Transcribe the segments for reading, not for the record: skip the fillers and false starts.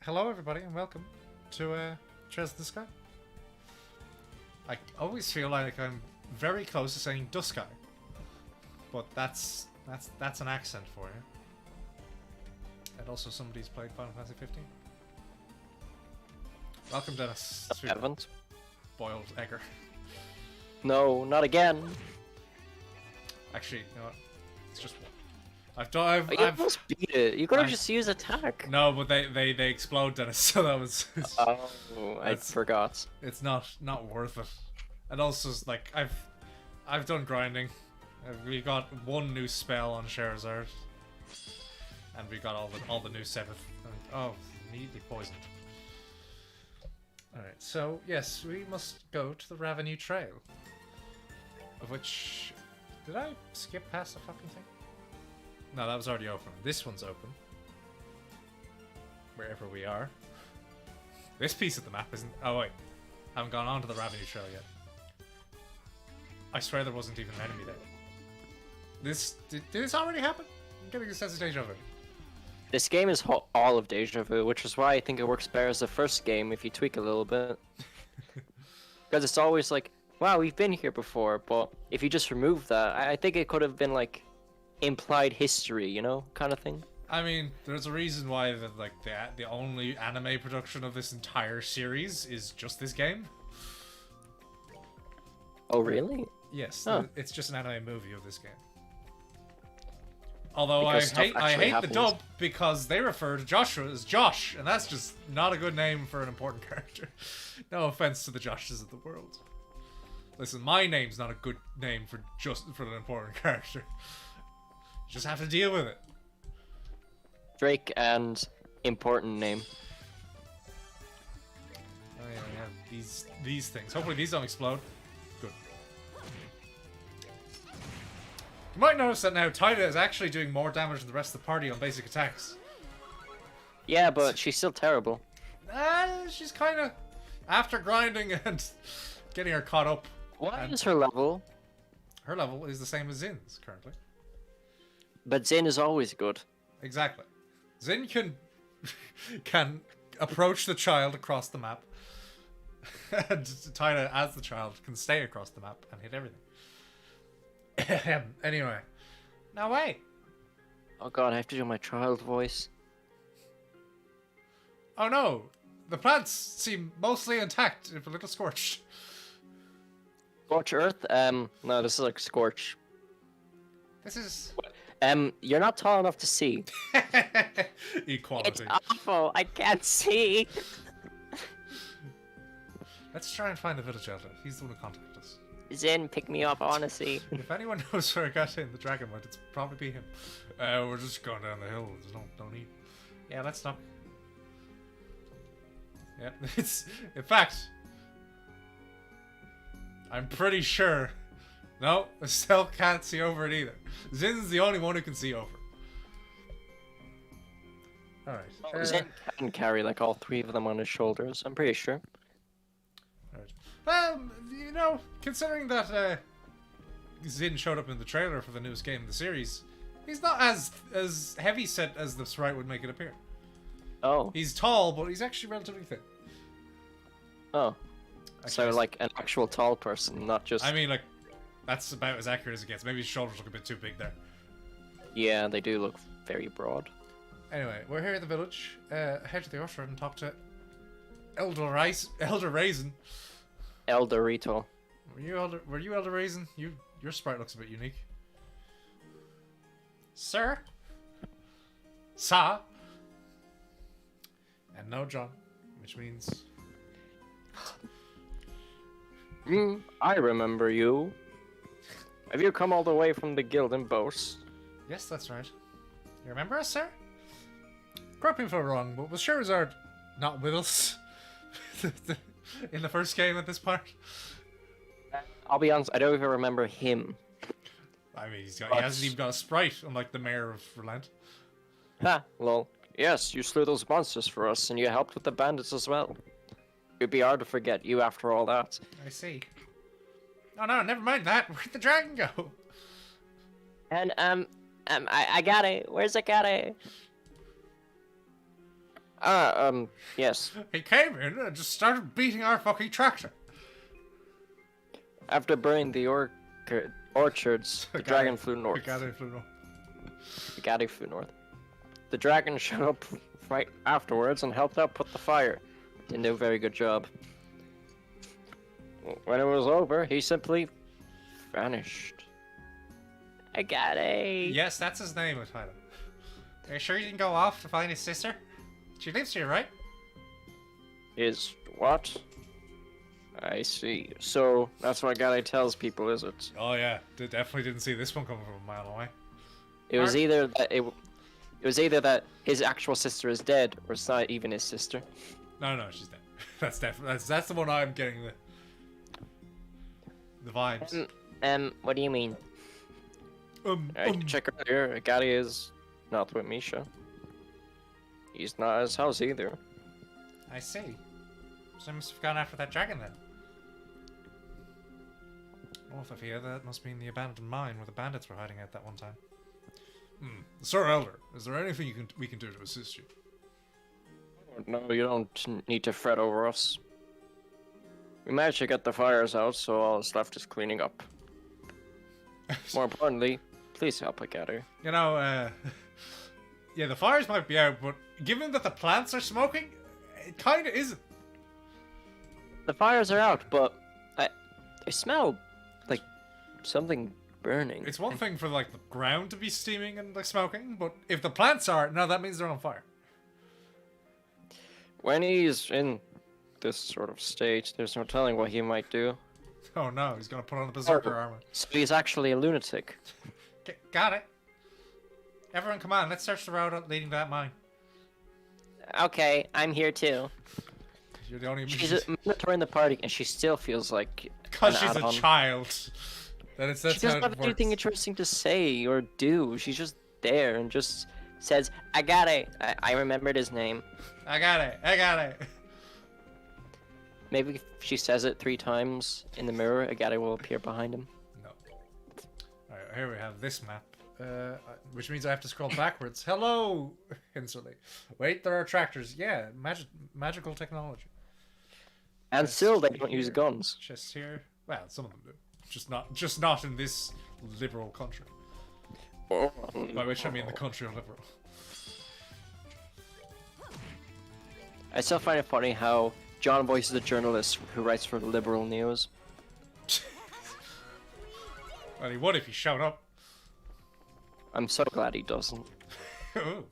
Hello everybody and welcome to Trails in the Sky. I always feel like I'm very close to saying Dusky, but that's an accent for you. And also somebody's played Final Fantasy 15. Welcome, Dennis. I haven't. Boiled egger. No, not again. Actually, you know what? It's just one. I've You almost beat it. You could have just used attack. No, but they explode, Dennis. So that was. Oh, I forgot. It's not worth it. And also, like I've done grinding. We got one new spell on Charizard, and we got all the new 7th. And, oh, immediately poisoned. All right, so yes, we must go to the Revenue Trail. Of which, did I skip past the fucking thing? No, that was already open. This one's open. Wherever we are. This piece of the map isn't... Oh, wait. Haven't gone on to the Revenue Trail yet. I swear there wasn't even an enemy there. Did this already happen? I'm getting a sense of deja vu. This game is all of deja vu, which is why I think it works better as the first game if you tweak a little bit. Because it's always like, wow, we've been here before, but if you just remove that, I think it could have been like implied history, you know, kind of thing. I mean, there's a reason why the only anime production of this entire series is just this game. Oh, really? Yes, oh. It's just an anime movie of this game. Although Because I hate happens. the dub because they refer to Joshua as Josh, and that's just not a good name for an important character. No offense to the Joshes of the world. Listen, my name's not a good name for an important character. You just have to deal with it. Drake and important name. Oh yeah, we have these things. Hopefully these don't explode. Good. You might notice that now Taida is actually doing more damage than the rest of the party on basic attacks. Yeah, but she's still terrible. She's kind of... After grinding and getting her caught up. What is her level? Her level is the same as Zin's currently. But Zin is always good. Exactly. Zin can approach the child across the map. And Taida, as the child, can stay across the map and hit everything. Anyway. Now wait. Oh god, I have to do my child voice. Oh no. The plants seem mostly intact, if a little scorched. Scorch Earth? No, this is like Scorch. This is... You're not tall enough to see. Equality. It's awful, I can't see. Let's try and find the village elder. He's the one who contacted us. Zin, pick me up, I wanna see. If anyone knows where Agate and the dragon went, it's probably be him. We're just going down the hill. There's no need. Yeah, let's not. Yeah, it's... In fact... I'm pretty sure... No, Estelle can't see over it either. Zin's the only one who can see over. Alright. Zin can carry like all 3 of them on his shoulders, I'm pretty sure. Alright. Well, you know, considering that Zin showed up in the trailer for the newest game in the series, he's not as heavy set as the sprite would make it appear. Oh. He's tall, but he's actually relatively thin. Oh. Actually, So like an actual tall person, not just... I mean, like, that's about as accurate as it gets. Maybe his shoulders look a bit too big there. Yeah, they do look very broad. Anyway, we're here at the village. Head to the orchard and talk to Elder Raisin. Eldorito. Were you Elder Raisin? Your sprite looks a bit unique. Sir? Sa? And no John, which means... I remember you. Have you come all the way from the guild in Bose? Yes, that's right. You remember us, sir? Correct me if I'm wrong, but was Charizard not with us in the first game at this part? I'll be honest, I don't even remember him. I mean, he hasn't even got a sprite, unlike the mayor of Relent. Ha, lol. Yes, you slew those monsters for us, and you helped with the bandits as well. It'd be hard to forget you after all that. I see. Oh no, never mind that. Where'd the dragon go? And, I got it. Where's Agate? Yes. He came in and just started beating our fucking tractor. After burning the orchards, the dragon flew north. Agate flew north. Agate flew north. The dragon showed up right afterwards and helped out put the fire. Didn't do a very good job. When it was over, he simply vanished. Agate! Yes, that's his name, Tyler. Are you sure you didn't go off to find his sister? She lives here, right? Is what? I see. So that's what Agate tells people, is it? Oh yeah, definitely didn't see this one coming from a mile away. It was either that it was either that his actual sister is dead, or it's not even his sister. No, she's dead. That's definitely that's the one I'm getting the vibes. What do you mean? I check earlier. Agate is not with Misha. He's not at his house either. I see. So I must have gone after that dragon then. Oh, if I fear that must mean the abandoned mine where the bandits were hiding out that one time. Sir Elder, is there anything we can do to assist you? No, you don't need to fret over us. We managed to get the fires out, so all that's left is cleaning up. More importantly, please help Agate. You know, yeah, the fires might be out, but given that the plants are smoking, it kind of isn't. The fires are out, but I smell like something burning. It's one thing for like the ground to be steaming and like smoking, but if the plants are, no, that means they're on fire. When he's in this sort of state, there's no telling what he might do. Oh no, he's gonna put on the berserker armor. So he's actually a lunatic. Got it. Everyone, come on, let's search the road leading to that mine. Okay, I'm here too. You're the only. She's a mentor in the party, and she still feels like because she's a child. That's she doesn't have anything interesting to say or do. She's just there and just says, "Agate." I remembered his name. I got it. Maybe if she says it 3 times in the mirror, Agate will appear behind him. No. Alright, here we have this map. Which means I have to scroll backwards. Hello! Instantly. Wait, there are tractors. Yeah, magical technology. And still, they don't use guns. Chests here. Well, some of them do. Just not in this liberal country. By which I mean the country of liberal. I still find it funny how John voices a journalist who writes for the liberal news. Well, he would if he showed up. I'm so glad he doesn't. Ooh.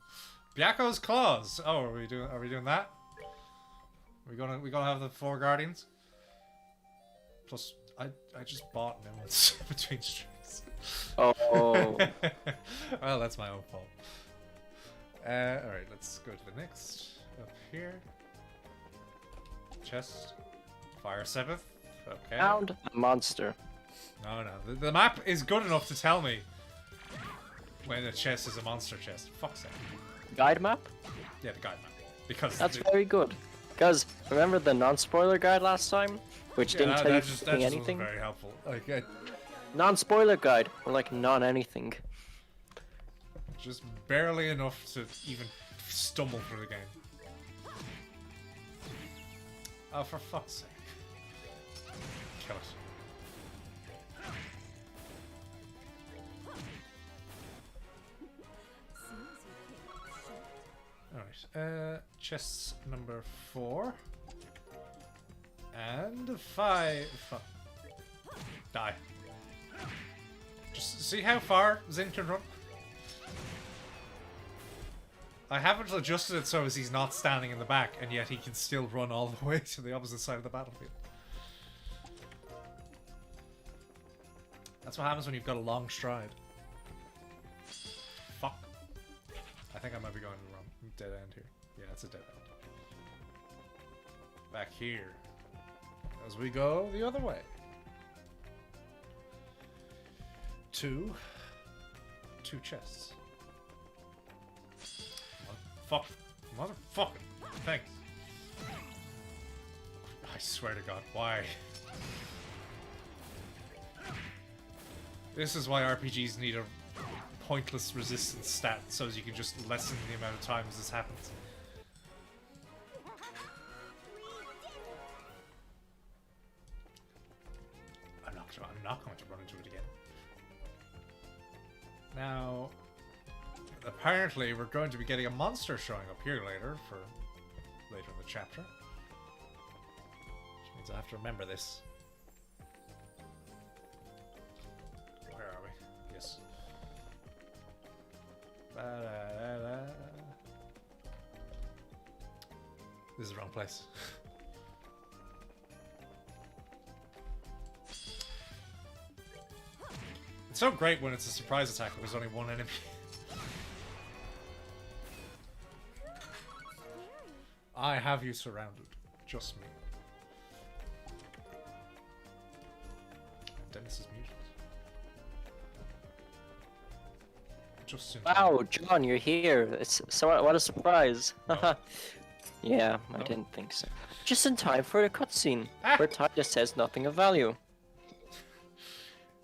Byako's claws. Oh, are we doing that? We gonna have the 4 guardians? Plus, I just bought new ones between streams. Oh. Well, that's my own fault. Alright, let's go to the next. Up here. Chest. Fire 7th. Okay. Found a monster. No. The map is good enough to tell me when a chest is a monster chest. Fuck's sake. Guide map? Yeah, the guide map. Because that's very good. Because remember the non-spoiler guide last time, which didn't tell you anything. Wasn't very helpful. Like non-spoiler guide, or like non-anything. Just barely enough to even stumble through the game. Oh, for fuck's sake! Kill it. Alright, chests number 4. And 5. Die. Just see how far Zin can run? I haven't adjusted it so as he's not standing in the back, and yet he can still run all the way to the opposite side of the battlefield. That's what happens when you've got a long stride. Fuck. I think I might be going the wrong dead end here. Yeah, it's a dead end. Back here. As we go the other way. 2 chests. Motherfucker. Thanks. I swear to God, why? This is why RPGs need a pointless resistance stat, so as you can just lessen the amount of times this happens. not going to run into it again. Now, apparently we're going to be getting a monster showing up here later in the chapter. Which means I have to remember this. Where are we? Yes. This is the wrong place. It's so great when it's a surprise attack when there's only one enemy. I have you surrounded. Just me. Dennis is muted. Just in time. Wow, John, you're here. It's so what a surprise. Oh. Yeah, I Oh. didn't think so. Just in time for a cutscene, Ah. where Todd just says nothing of value.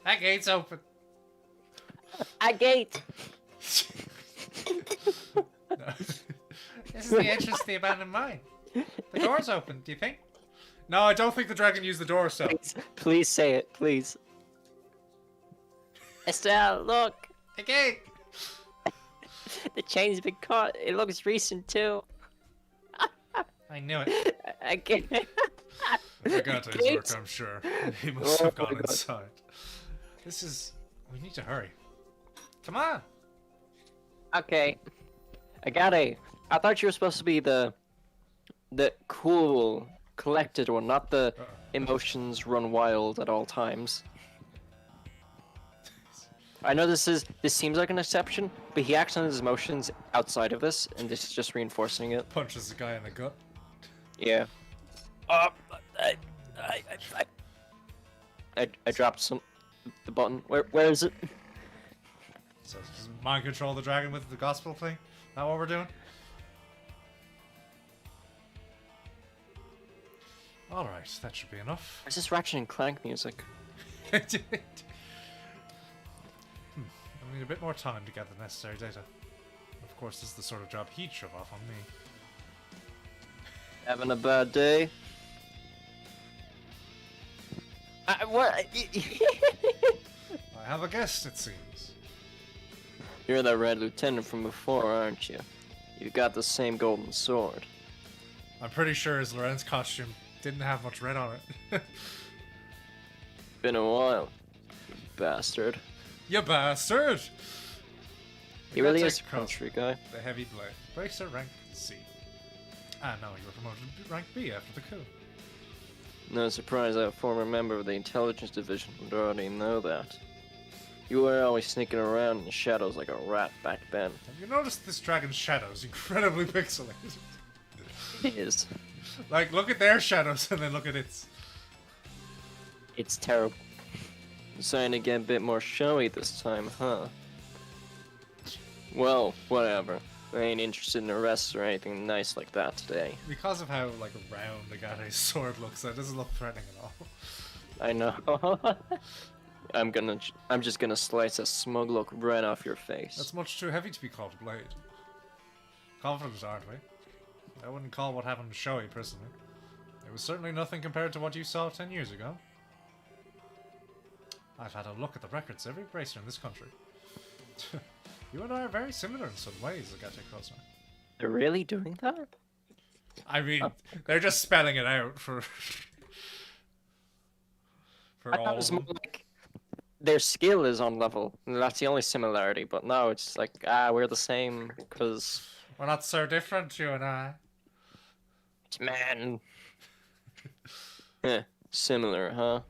That gate's open. Agate! No. This is the entrance to the abandoned mine. The door's open, do you think? No, I don't think the dragon used the door, so. Please say it, please. Estelle, look! The gate! The chain's been caught. It looks recent too. I knew it. Agate! Agate's work, I'm sure. He must have gone inside. This is... We need to hurry. Come on! Okay. Agate, I thought you were supposed to be the cool, collected one, not the emotions run wild at all times. I know this seems like an exception, but he acts on his emotions outside of this, and this is just reinforcing it. Punches the guy in the gut. Yeah. I dropped the button. Where is it? So just mind control the dragon with the gospel thing? That what we're doing? Alright, that should be enough. Where's this Ratchet and Clank music? I need a bit more time to get the necessary data. Of course, this is the sort of job he'd shove off on me. Having a bad day? What? I have a guest, it seems. You're that Red Lieutenant from before, aren't you? You've got the same golden sword. I'm pretty sure his Lorenz costume didn't have much red on it. Been a while, you bastard. You bastard! He really That's is a a country guy. The heavy blade. Bracer rank C. Ah, no, you were promoted to rank B after the coup. No surprise that a former member of the intelligence division would already know that. You were always sneaking around in the shadows like a rat back then. Have you noticed this dragon's shadows? Incredibly pixelated. It is. Like, look at their shadows and then look at its. It's terrible. Deciding to get a bit more showy this time, huh? Well, whatever. I ain't interested in arrests or anything nice like that today. Because of how, like, round Agate's sword looks, it doesn't look threatening at all. I know. I'm just gonna slice a smug look right off your face. That's much too heavy to be called a blade. Confident, aren't we? I wouldn't call what happened showy, personally. It was certainly nothing compared to what you saw 10 years ago. I've had a look at the records of every bracer in this country. You and I are very similar in some ways, Agate Kozma. They're really doing that? I mean, they're just spelling it out for... for I thought all it was of more them. like their skill is on level. And that's the only similarity, but now it's like, we're the same, because... We're not so different, you and I. Man. Similar, huh?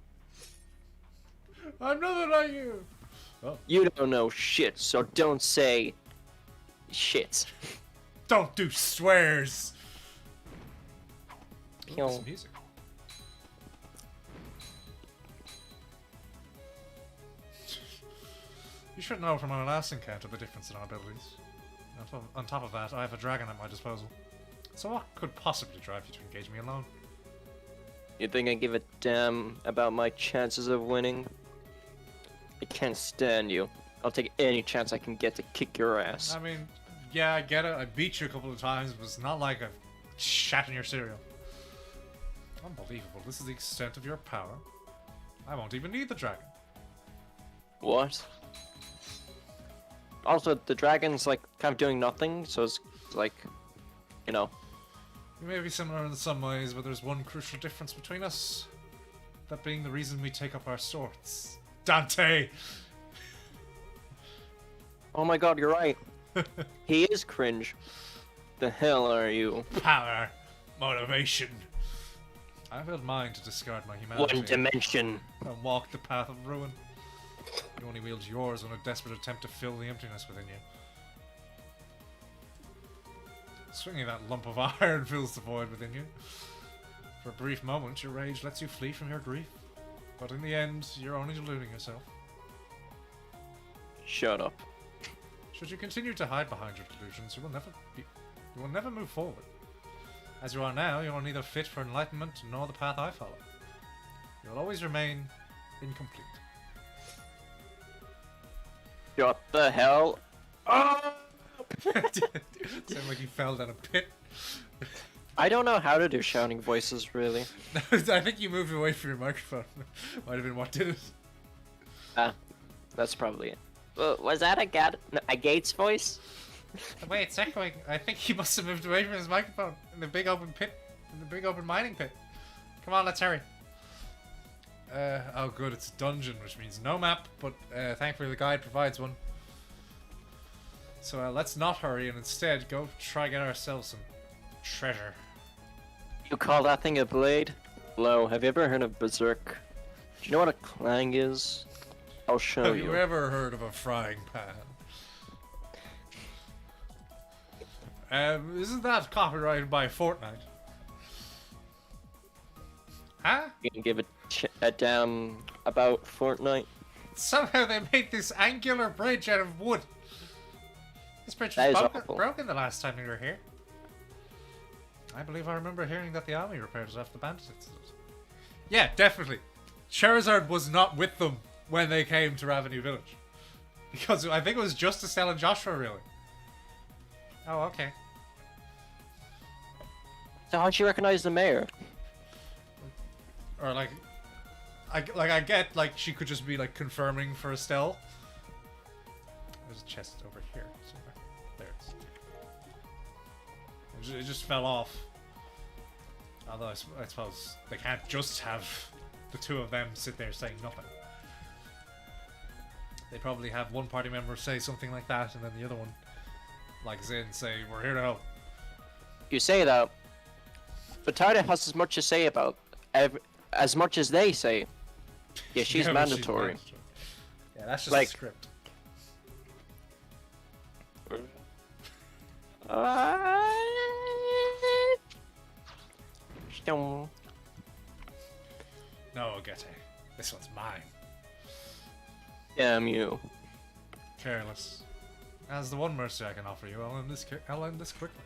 I'm nothing like you! Oh. You don't know shit, so don't say shit. Don't do swears! Ooh, Pew. some music. You should know from our last encounter the difference in our abilities. On top of that, I have a dragon at my disposal. So what could possibly drive you to engage me alone? You think I give a damn about my chances of winning? I can't stand you. I'll take any chance I can get to kick your ass. I mean, yeah, I get it. I beat you a couple of times, but it's not like I've shat in your cereal. Unbelievable. This is the extent of your power. I won't even need the dragon. What? Also, the dragon's like kind of doing nothing, so it's like, you know. We may be similar in some ways, but there's one crucial difference between us. That being the reason we take up our swords. Dante! Oh my god, you're right. He is cringe. The hell are you? Power. Motivation. I felt mine to discard my humanity. One dimension. And walk the path of ruin. You only wield yours in a desperate attempt to fill the emptiness within you. Swinging that lump of iron fills the void within you. For a brief moment, your rage lets you flee from your grief. But in the end, you're only deluding yourself. Shut up. Should you continue to hide behind your delusions, you will never move forward. As you are now, you are neither fit for enlightenment nor the path I follow. You will always remain incomplete. What the hell? Oh! Sound like he fell down a pit. I don't know how to do shouting voices, really. I think you moved away from your microphone. Might have been what did it. Ah, that's probably it. Was that Agate's voice? Wait, it's echoing. I think he must have moved away from his microphone in the big open pit, in the big open mining pit. Come on, let's hurry. Oh good, it's a dungeon, which means no map, but thankfully the guide provides one. So let's not hurry and instead go try get ourselves some treasure. You call that thing a blade? Lo, have you ever heard of Berserk? Do you know what a clang is? I'll show Have you. you ever heard of a frying pan? Isn't that copyrighted by Fortnite? Huh? You can give a damn about Fortnite. Somehow they made this angular bridge out of wood. This bridge was broken the last time we were here. I believe I remember hearing that the army repaired it after the bandit incident. Yeah, definitely. Charizard was not with them when they came to Ravenue Village. Because I think it was just Estelle and Joshua, really. Oh, okay. So how'd you recognize the mayor? Or I get like she could just be like confirming for Estelle. There's a chest over here somewhere. There it is. It just fell off. Although I suppose they can't just have the two of them sit there saying nothing. They probably have one party member say something like that, and then the other one, like Zin, say, "We're here to help." You say that, but Tyler has as much to say about as much as they say. Yeah, she's Yeah, mandatory. Yeah, that's just Like- a script. No, Agate. This one's mine. Damn you. Careless. As the one mercy I can offer you, I'll end this quickly.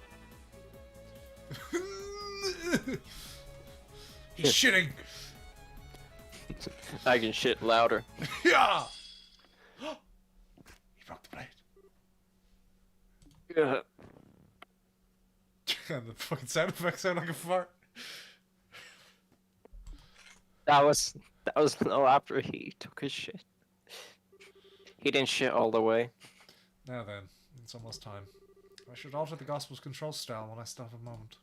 He's shitting! I can shit louder. Yeah! He broke the blade. Yeah. And the fucking sound effects sound like a fart. That was no after he took his shit. He didn't shit all the way. Now then, it's almost time. I should alter the Gospel's control style when I still have a moment.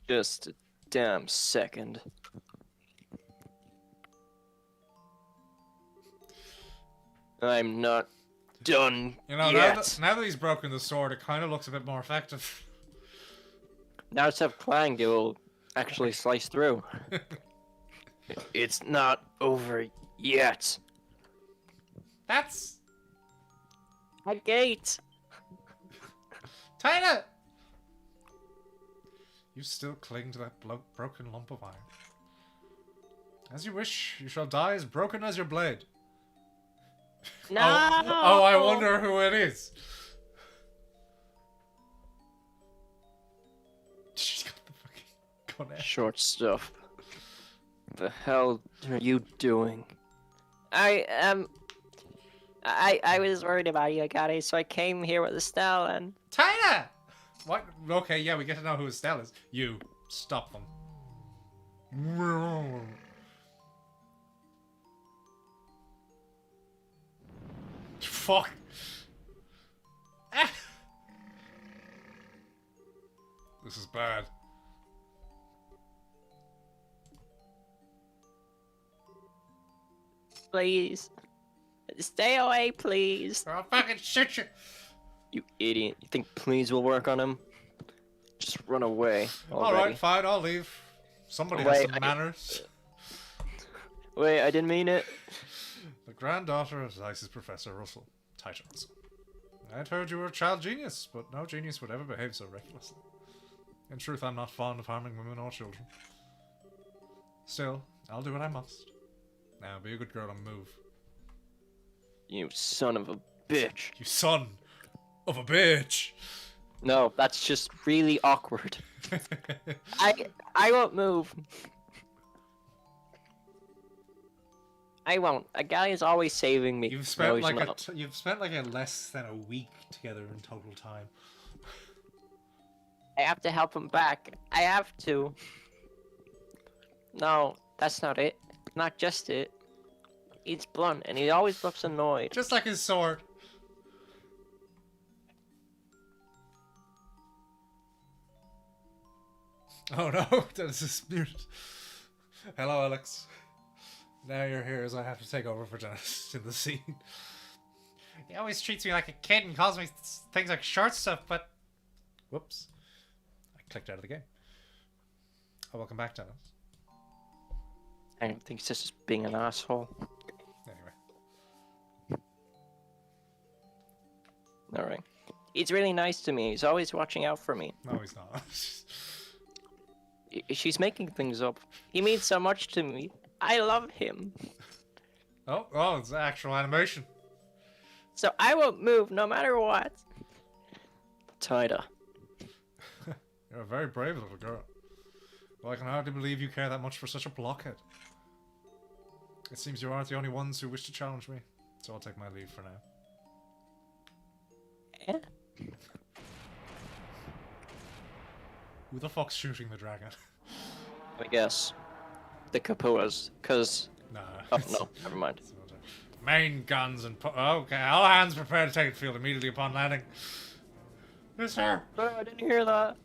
Just a damn second. I'm not done You know, yet. now that he's broken the sword, it kind of looks a bit more effective. Now it's a clang, it will actually slice through. It's not over yet. That's... Agate! Tyler! You still cling to that broken lump of iron. As you wish, you shall die as broken as your blade. No! Oh, I wonder who it is. She's got the fucking gun out. Short stuff. The hell are you doing? I was worried about you, Agate, so I came here with Estelle and... Tyler! What? Okay, yeah, we get to know who Estelle is. You. Stop them. fuck? Ah. This is bad. Please. Stay away, please. I'll fucking shoot you. You idiot. You think please will work on him? Just run away already. Alright, fine, I'll leave. Somebody has some manners. Wait, I didn't mean it. The granddaughter of Zeiss's Professor Russell. Titan Russell. I'd heard you were a child genius, but no genius would ever behave so recklessly. In truth, I'm not fond of harming women or children. Still, I'll do what I must. Now, be a good girl and move. You son of a bitch. You son of a bitch! No, that's just really awkward. I won't move. I won't. A guy is always saving me. You've spent you've spent like a less than a week together in total time. I have to help him back. I have to. No, that's not it. Not just it. He's blunt and he always looks annoyed. Just like his sword. Oh no, that is disputed. Hello, Alex. Now you're here as I have to take over for Dennis in the scene. He always treats me like a kid and calls me things like short stuff, but... Whoops. I clicked out of the game. Oh, welcome back, Dennis. I don't think he's just being an asshole. Anyway. Alright. He's really nice to me. He's always watching out for me. No, he's not. She's making things up. He means so much to me. I love him. Oh, it's actual animation. So I won't move no matter what. Tida. You're a very brave little girl. Well, I can hardly believe you care that much for such a blockhead. It seems you aren't the only ones who wish to challenge me, so I'll take my leave for now. Yeah. Who the fuck's shooting the dragon? I guess. The Kapuas, cause... Nah. Oh, no, never mind. Main guns and... okay, all hands prepare to take the field immediately upon landing. Yes, sir. Oh, I didn't hear that.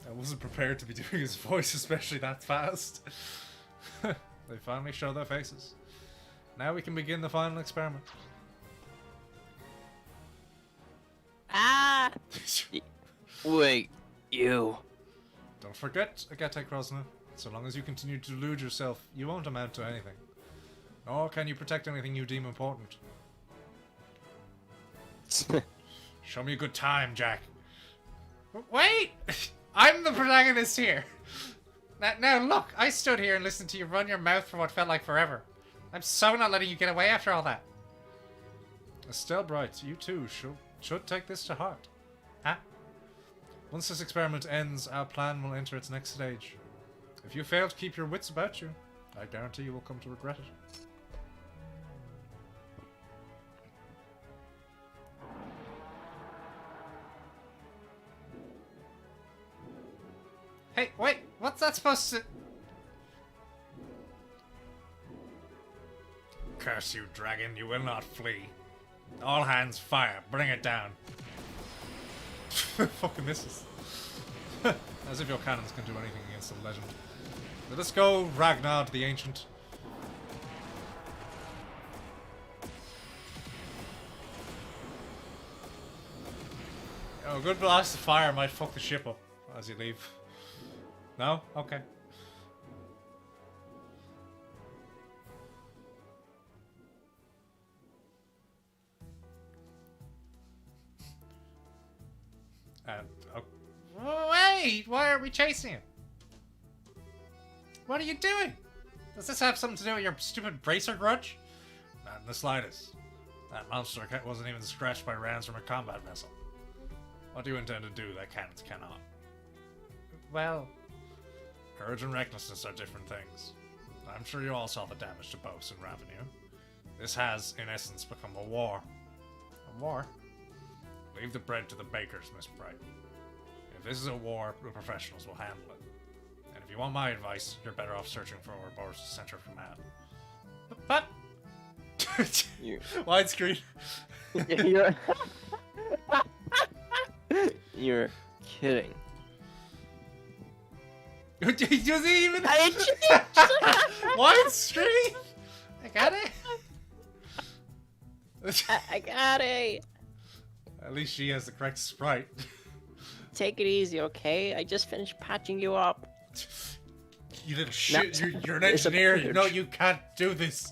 I wasn't prepared to be doing his voice, especially that fast. They finally show their faces. Now we can begin the final experiment. Ah! Wait, you. Don't forget, Agate Krosna. So long as you continue to delude yourself, you won't amount to anything. Nor can you protect anything you deem important. Show me a good time, Jack. Wait! I'm the protagonist here! Now look, I stood here and listened to you run your mouth for what felt like forever. I'm so not letting you get away after all that. Estelle Bright, you too should take this to heart. Huh? Once this experiment ends, our plan will enter its next stage. If you fail to keep your wits about you, I guarantee you will come to regret it. Hey, wait, what's that supposed to... Curse you, dragon, you will not flee. All hands fire, bring it down. Fucking misses. As if your cannons can do anything against the legend. Let us go, Ragnar the Ancient. Oh, a good blast of fire might fuck the ship up as you leave. No? Okay. And wait! Why are we chasing him? What are you doing? Does this have something to do with your stupid bracer grudge? Not in the slightest. That monster wasn't even scratched by rounds from a combat vessel. What do you intend to do that cannons cannot? Well, courage and recklessness are different things. I'm sure you all saw the damage to boats in Ravenir. This has, in essence, become a war. A war? Leave the bread to the bakers, Miss Bright. If this is a war, the professionals will handle it. if you want my advice, you're better off searching for Ouroboros' center of command. But You. widescreen. You're. You're kidding. He doesn't even. I Widescreen. I got it. I got it. At least she has the correct sprite. Take it easy, okay? I just finished patching you up. You little shit. You're an engineer. You know you can't do this.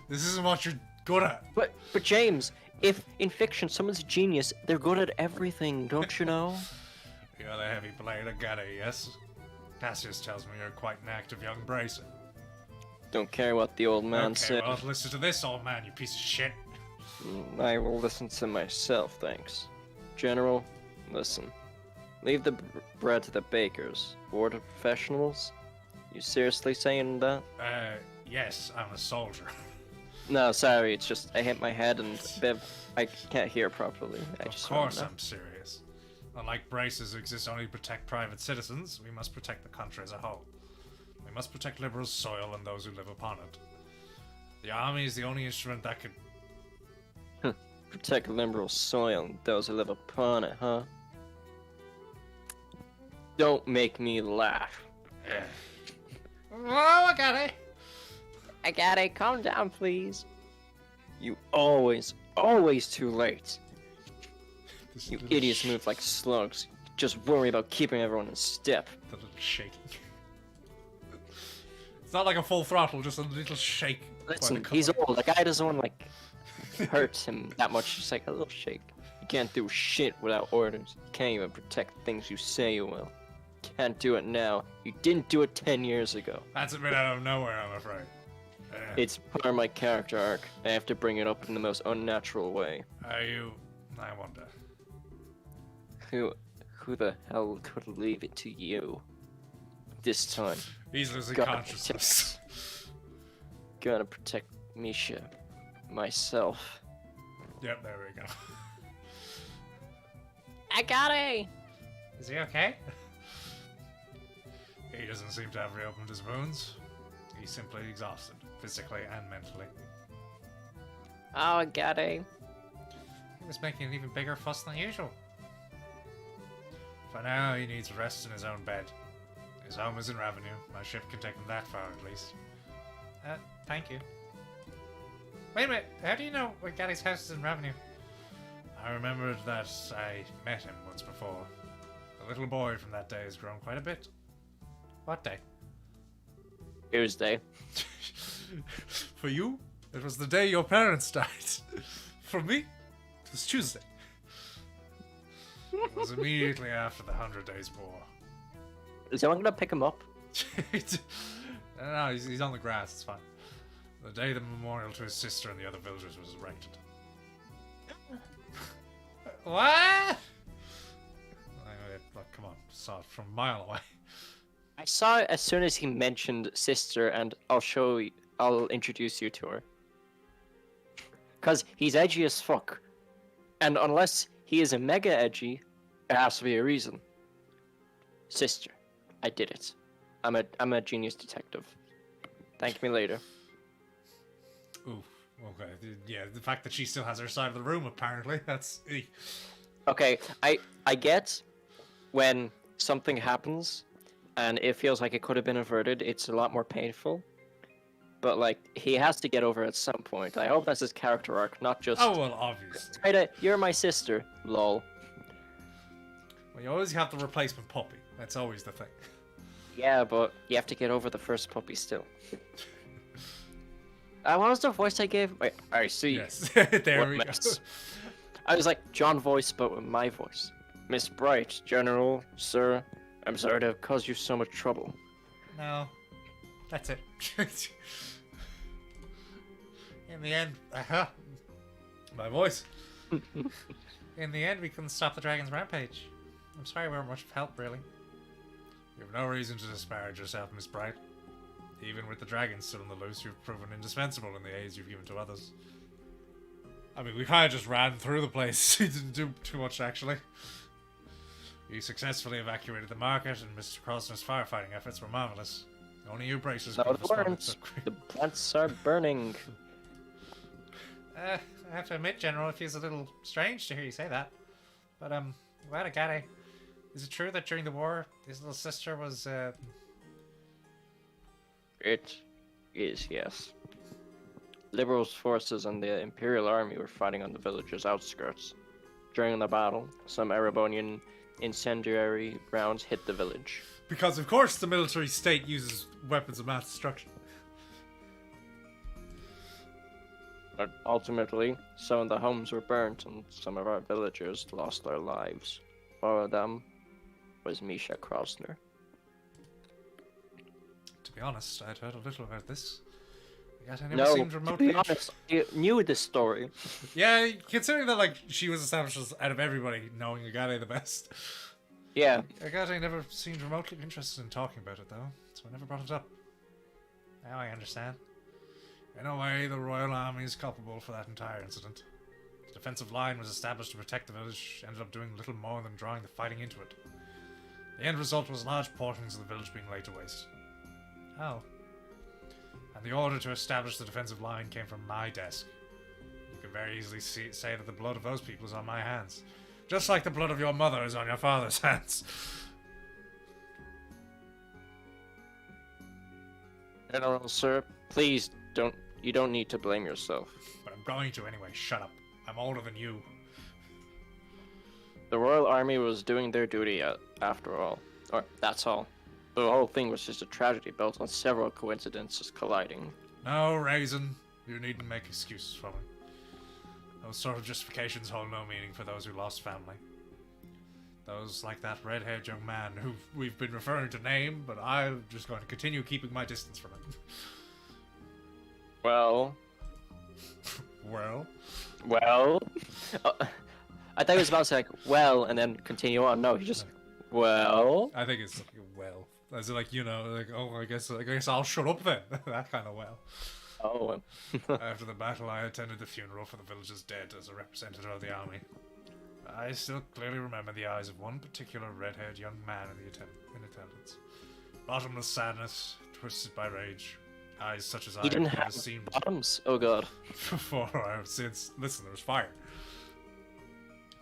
This isn't what you're good at. But James, if in fiction someone's a genius, they're good at everything, don't you know? You're the heavy blade Agate, yes? Cassius tells me you're quite an active young bracer. Don't care what the old man Okay, said. well, listen to this, old man, you piece of shit. I will listen to myself, thanks. General, listen. Leave the bread to the bakers. Board of professionals? You seriously saying that? Yes, I'm a soldier. No, sorry, it's just I hit my head and I can't hear properly. Of course I'm serious. Unlike braces who exist only to protect private citizens, we must protect the country as a whole. We must protect Liberal's soil and those who live upon it. The army is the only instrument that could... Protect liberal soil and those who live upon it, huh? Don't make me laugh. Oh, I got it! I got it. Calm down, please. You always too late. You idiots move like slugs. Just worry about keeping everyone in step. The little shaking. It's not like a full throttle, just a little shake. Listen, he's old. The guy doesn't want like hurt him that much. Just like a little shake. You can't do shit without orders. You can't even protect things you say you will. Can't do it now. You didn't do it 10 years ago. That's a bit out of nowhere, I'm afraid. It's part of my character arc. I have to bring it up in the most unnatural way. Are you... I wonder. Who the hell could leave it to you? This time. He's losing Gotta consciousness. Gonna protect Misha. Myself. Yep, there we go. Agate! Is he okay? He doesn't seem to have reopened his wounds. He's simply exhausted, physically and mentally. Oh, Agate. He was making an even bigger fuss than usual. For now, he needs rest in his own bed. His home is in Revenue. My ship can take him that far, at least. Thank you. Wait a minute, how do you know Agate's house is in Revenue? I remembered that I met him once before. The little boy from that day has grown quite a bit. What day? Tuesday. For you, it was the day your parents died. For me, it was Tuesday. It was immediately after the 100 Days War. Is someone gonna pick him up? No, he's on the grass, it's fine. The day the memorial to his sister and the other villagers was erected. What? Look, come on, saw it from a mile away. I saw it as soon as he mentioned sister, and I'll introduce you to her. Cause he's edgy as fuck. And unless he is a mega edgy, there has to be a reason. Sister. I did it. I'm a genius detective. Thank me later. Ooh, okay. Yeah, the fact that she still has her side of the room, apparently, that's... Okay, I get when something happens and it feels like it could have been averted, it's a lot more painful. But, like, he has to get over it at some point. I hope that's his character arc, not just... Oh, well, obviously. You're my sister, lol. Well, you always have the replacement puppy. That's always the thing. Yeah, but you have to get over the first puppy still. What was the voice I gave? Wait, I see. Yes, there we go. I was like John voice, but with my voice. Miss Bright, General, sir, I'm sorry to have caused you so much trouble. No, that's it. In the end, my voice. In the end, we couldn't stop the dragon's rampage. I'm sorry we weren't much of help, really. You have no reason to disparage yourself, Miss Bright. Even with the dragon still in the loose, you've proven indispensable in the aids you've given to others. I mean, we kind of just ran through the place. He didn't do too much, actually. You successfully evacuated the market, and Mr. Krosner's firefighting efforts were marvelous. Only you bracers No, could have they responded weren't. so The quick. plants are burning. I have to admit, General, it feels a little strange to hear you say that. But, well, Agate, is it true that during the war, his little sister was, It is, yes. Liberals' forces and the Imperial Army were fighting on the village's outskirts. During the battle, some Erebonian incendiary rounds hit the village. Because, of course, the military state uses weapons of mass destruction. But ultimately, some of the homes were burnt and some of our villagers lost their lives. One of them was Misha Krosner. To be honest, I'd heard a little about this. Yet I never No, seemed to remotely be honest, I knew this story. Yeah, considering that, like, she was established as, out of everybody, knowing Agate the best. Yeah, Agate never seemed remotely interested in talking about it, though, so I never brought it up. Now I understand. In a way, the Royal Army is culpable for that entire incident. The defensive line was established to protect the village, ended up doing little more than drawing the fighting into it. The end result was large portions of the village being laid to waste. Oh. And the order to establish the defensive line came from my desk. You can very easily say that the blood of those people is on my hands. Just like the blood of your mother is on your father's hands. General, sir, please don't. You don't need to blame yourself. But I'm going to anyway, shut up. I'm older than you. The Royal Army was doing their duty after all. Or, that's all. The whole thing was just a tragedy built on several coincidences colliding. No, Raisin. You needn't make excuses for me. Those sort of justifications hold no meaning for those who lost family. Those like that red-haired young man who we've been referring to name, but I'm just going to continue keeping my distance from him. Well... Well? Well... I thought he was about to say, like, well, and then continue on. No, he just... Well... I think it's like, well. As in, like, you know, like, oh, I guess I'll shut up then. That kind of well. Oh. After the battle, I attended the funeral for the village's dead as a representative of the army. I still clearly remember the eyes of one particular red-haired young man in attendance. Bottomless sadness, twisted by rage. Eyes such as I He didn't have never have seen bottoms. Oh god. before or since. Listen, there was fire.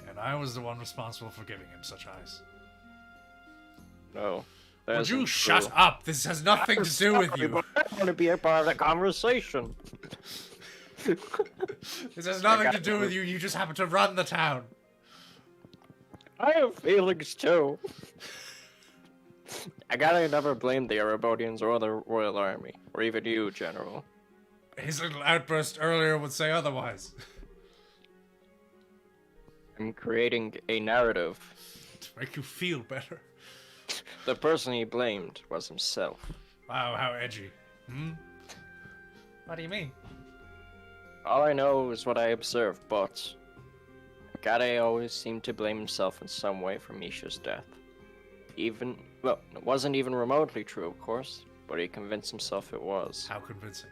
And I was the one responsible for giving him such eyes. No. Would you shut up? This has nothing to do with you. I want to be a part of the conversation. This has nothing to do with you. You just happen to run the town. I have feelings too. I gotta never blame the Erebonians or the Royal Army, or even you, General. His little outburst earlier would say otherwise. I'm creating a narrative. To make you feel better. The person he blamed was himself. Wow, how edgy. What do you mean? All I know is what I observed, but Agate always seemed to blame himself in some way for Misha's death. Well, it wasn't even remotely true, of course, but he convinced himself it was. How convincing.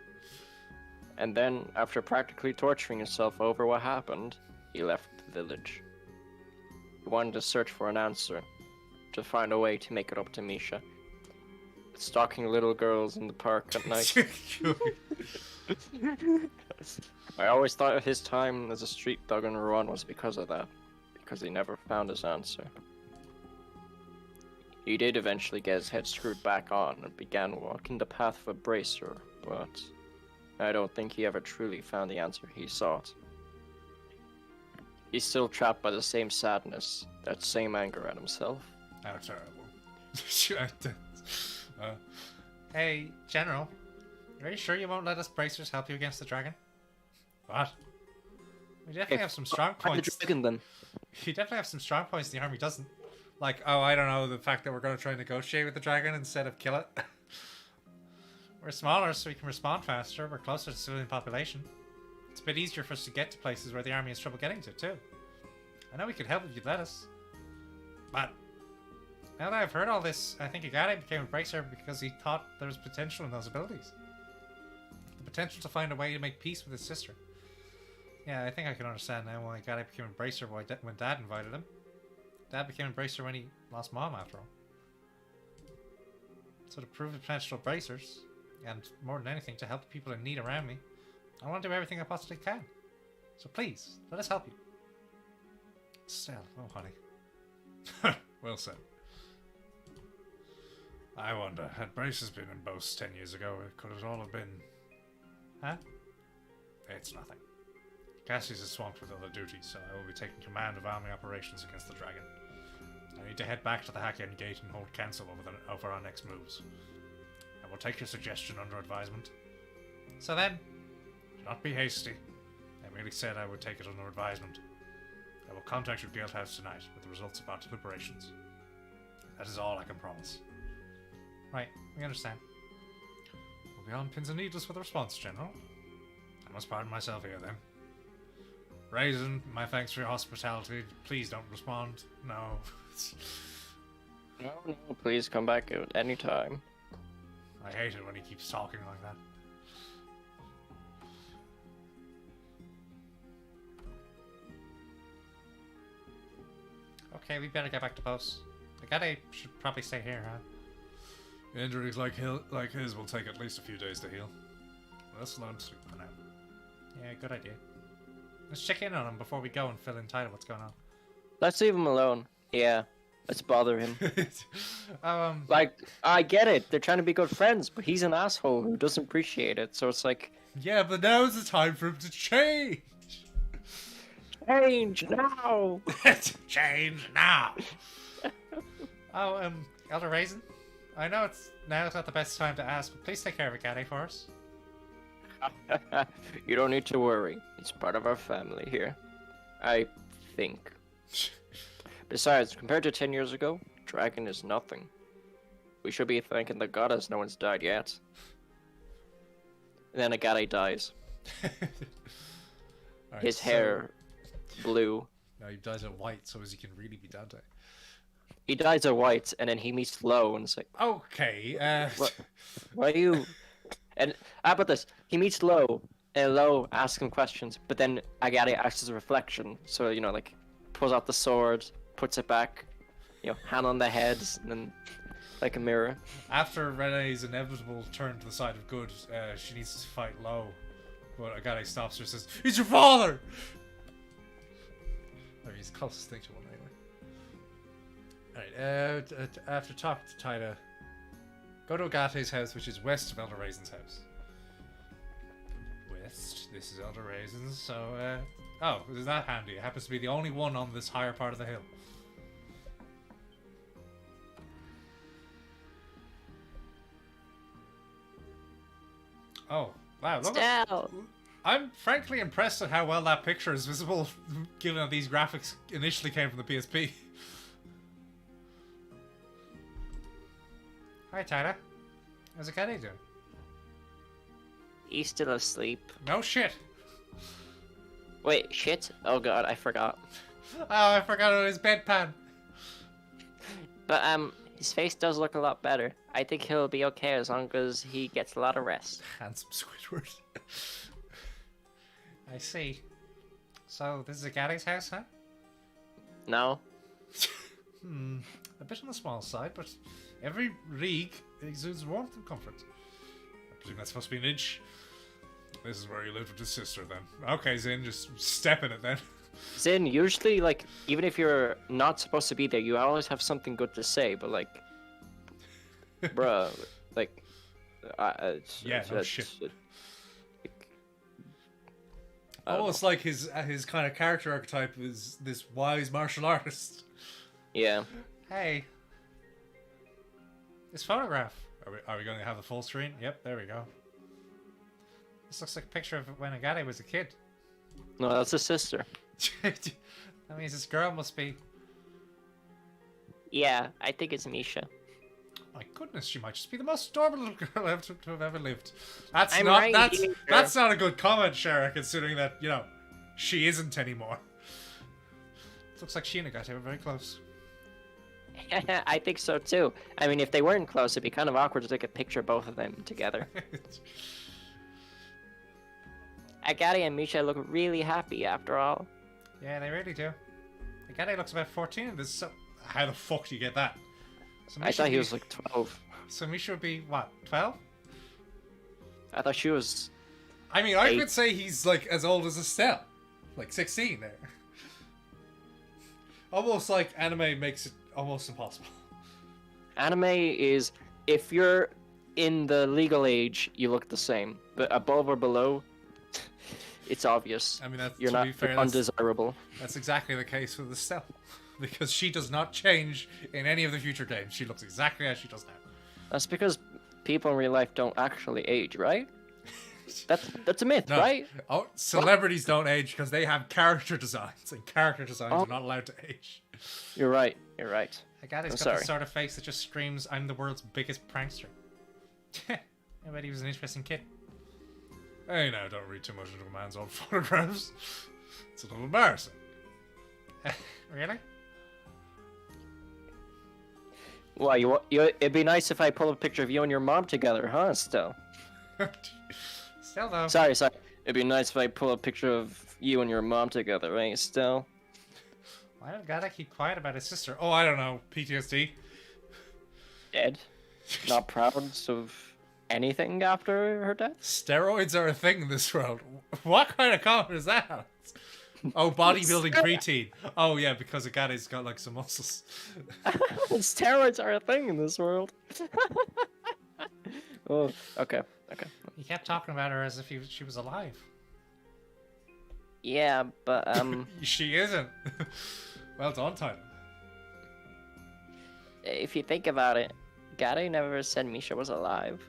And then, after practically torturing himself over what happened, he left the village. He wanted to search for an answer, to find a way to make it up to Misha. Stalking little girls in the park at night. I always thought his time as a street dog on the run was because of that, because he never found his answer. He did eventually get his head screwed back on and began walking the path of a bracer, but I don't think he ever truly found the answer he sought. He's still trapped by the same sadness, that same anger at himself. How terrible. Hey, General. Are you sure you won't let us bracers help you against the dragon? What? We definitely have some strong points. The dragon, then. You definitely have some strong points the army doesn't. Like, oh, I don't know, the fact that we're going to try and negotiate with the dragon instead of kill it. We're smaller, so we can respond faster. We're closer to civilian population. It's a bit easier for us to get to places where the army has trouble getting to, too. I know we could help if you'd let us. But now that I've heard all this, I think Agate became a bracer because he thought there was potential in those abilities. The potential to find a way to make peace with his sister. Yeah, I think I can understand now why Agate became a bracer when Dad invited him. Dad became a bracer when he lost Mom, after all. So to prove the potential of bracers, and more than anything, to help the people in need around me, I want to do everything I possibly can. So please, let us help you. Still, oh honey. Well said. I wonder, had braces been in boats 10 years ago, it could have all have been... Huh? It's nothing. Cassie's is swamped with other duties, so I will be taking command of army operations against the dragon. I need to head back to the Agate Gate and hold council over our next moves. I will take your suggestion under advisement. So then, do not be hasty. I merely said I would take it under advisement. I will contact your guildhouse tonight with the results of our deliberations. That is all I can promise. Right, we understand. We'll be on pins and needles with the response, General. I must pardon myself here, then. Raisin, my thanks for your hospitality. Please don't respond. No. No, please come back at any time. I hate it when he keeps talking like that. Okay, we better get back to post. Agate should probably stay here, huh? Injuries like his will take at least a few days to heal. Let's learn to sleep for now. Yeah, good idea. Let's check in on him before we go and fill in title what's going on. Let's leave him alone. Yeah, let's bother him. Like, I get it. They're trying to be good friends, but he's an asshole who doesn't appreciate it. So it's like... Yeah, but now's the time for him to change! Change now! Change now! Oh, Elder Raisin? I know now's not the best time to ask, but please take care of Agate for us. You don't need to worry. It's part of our family here. I think. Besides, compared to 10 years ago, dragon is nothing. We should be thanking the goddess no one's died yet. And then Agate dies. Right, His hair blue. No, he dyes it white so as he can really be Dante. He dies of white, and then he meets Lo, and it's like... Okay, Why do you... And how about this? He meets Lo, and Lo asks him questions, but then Agate acts as a reflection. So, you know, like, pulls out the sword, puts it back, you know, hand on the head, and then, like a mirror. After Renee's inevitable turn to the side of good, she needs to fight Lo. But Agate stops her and says, "He's your father!" Or he's the closest thing to one, anyway. Alright, after talking to Taida, go to Agate's house, which is west of Elder Raisin's house. West. This is Elder Raisin's, so, oh, is that handy? It happens to be the only one on this higher part of the hill. Oh, wow, look at... I'm frankly impressed at how well that picture is visible, given that these graphics initially came from the PSP. Hi, Taida. How's Agate doing? He's still asleep. No shit. Wait, shit? Oh god, I forgot. Oh, I forgot about his bedpan. But, his face does look a lot better. I think he'll be okay as long as he gets a lot of rest. Handsome Squidward. I see. So, this is Agate's house, huh? No. A bit on the small side, but every rig exudes warmth and comfort. I presume that's supposed to be an inch. This is where he lived with his sister, then. Okay, Zin, just step in it, then. Zin, usually, like, even if you're not supposed to be there, you always have something good to say, but, like... bruh, like... yeah, no shit. Almost like his kind of character archetype is this wise martial artist. Yeah. Hey. This photograph. Are we going to have the full screen? Yep, there we go. This looks like a picture of when Agate was a kid. No, that's his sister. That means this girl must be... Yeah, I think it's Misha. My goodness, she might just be the most adorable little girl to have ever lived. That's not a good comment, Shara, considering that, you know, she isn't anymore. It looks like she and Agate were very close. I think so too. I mean, if they weren't close, it'd be kind of awkward to take a picture of both of them together. Agate and Misha look really happy after all. Yeah, they really do. Agate looks about 14 in this, so How the fuck do you get that? So I thought he was like 12. So Misha would be, what, 12? I thought she was... I mean, I 8. could say he's, like, as old as Estelle. Like, 16 there. Almost like anime makes it almost impossible. Anime is, if you're in the legal age, you look the same. But above or below, it's obvious. I mean, that's, you're to not be fair, undesirable. That's exactly the case with Estelle. Because she does not change in any of the future games. She looks exactly as she does now. That's because people in real life don't actually age, right? That's a myth, No. right? Oh, celebrities don't age because they have character designs, and character designs are not allowed to age. You're right. You're right. Agate's got sorry. the sort of face that just screams, "I'm the world's biggest prankster." I bet he was an interesting kid. Hey, now, don't read too much into a man's old photographs. It's a little embarrassing. Really? Well, it'd be nice if I pull a picture of you and your mom together, huh, Still? Still though. Sorry. It'd be nice if I pull a picture of you and your mom together, right, Still? Why don't Agate keep quiet about his sister? Oh, I don't know. PTSD? Dead. Not proud of anything after her death? Steroids are a thing in this world. What kind of comment is that? Oh, bodybuilding preteen. Oh, yeah, because Agate's got, like, some muscles. Steroids are a thing in this world. Oh, okay. He kept talking about her as if she was alive. Yeah, but, She isn't. Well done, Titan. if you think about it, Agate never said Misha was alive.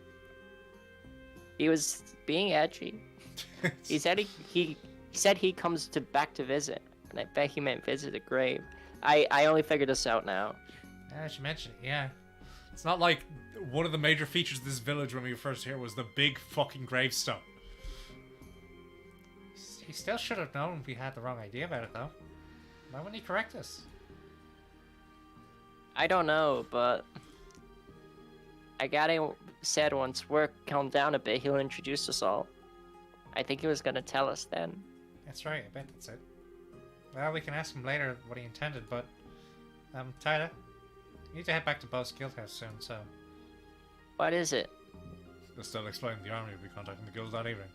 He was being edgy. He said he comes back to visit, and I bet he meant visit a grave. I only figured this out now. Yeah, she mentioned it, yeah. It's not like one of the major features of this village when we were first here was the big fucking gravestone. He still should have known we had the wrong idea about it, though. Why wouldn't he correct us? I don't know, but Agate said once work calmed down a bit, he'll introduce us all. I think he was gonna tell us then. That's right, I bet that's it. Well, we can ask him later what he intended, but... Tyler, you need to head back to Bo's guild house soon, so... What is it? They're still explaining the army will be contacting the guild that evening.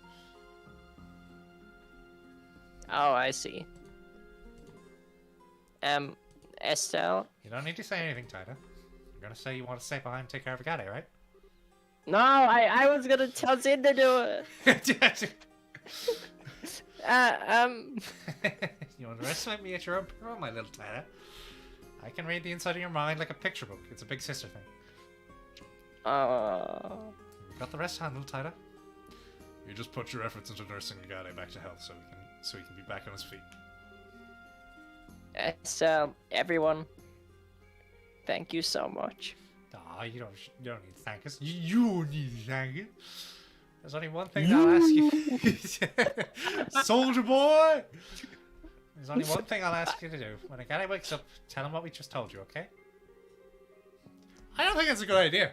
Oh, I see. Estelle? You don't need to say anything, Tyler. You're gonna say you want to stay behind and take care of Agate, right? No, I was gonna tell Zin to do it. You underestimate me at your own peril, my little Tyler. I can read the inside of your mind like a picture book. It's a big sister thing. We've got the rest hand, little Tyler. You just put your efforts into nursing Agate back to health so he can be back on his feet. Estelle, everyone, thank you so much. Aw, you don't need to thank us. You need to thank us. There's only one thing I'll ask you. Soldier boy! There's only one thing I'll ask you to do. When Agate wakes up, tell him what we just told you, okay? I don't think it's a good idea.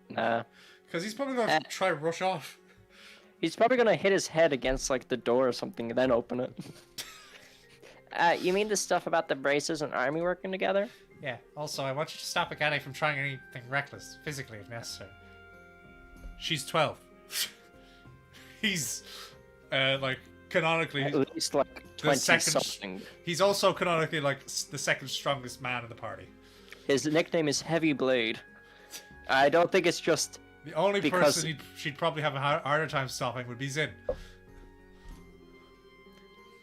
Nah. Because he's probably going to try to rush off. He's probably gonna hit his head against like the door or something and then open it. You mean the stuff about the braces and army working together? Yeah. Also, I want you to stop Agate from trying anything reckless, physically if necessary. She's 12. He's, like, canonically... At least like 20-something. He's also canonically, like, the second strongest man in the party. His nickname is Heavy Blade. I don't think it's just... The only person she'd probably have a harder time stopping would be Zin.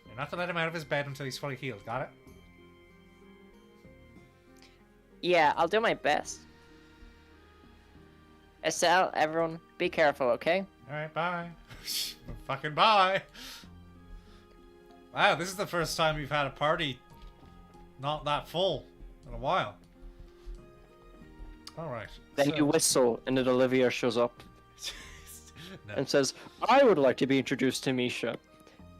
You're not to let him out of his bed until he's fully healed, got it? Yeah, I'll do my best. Estelle, everyone, be careful, okay? Alright, bye. Fucking bye! Wow, this is the first time we've had a party not that full in a while. Alright. Then you whistle and then Olivia shows up No. and says, I would like to be introduced to Misha.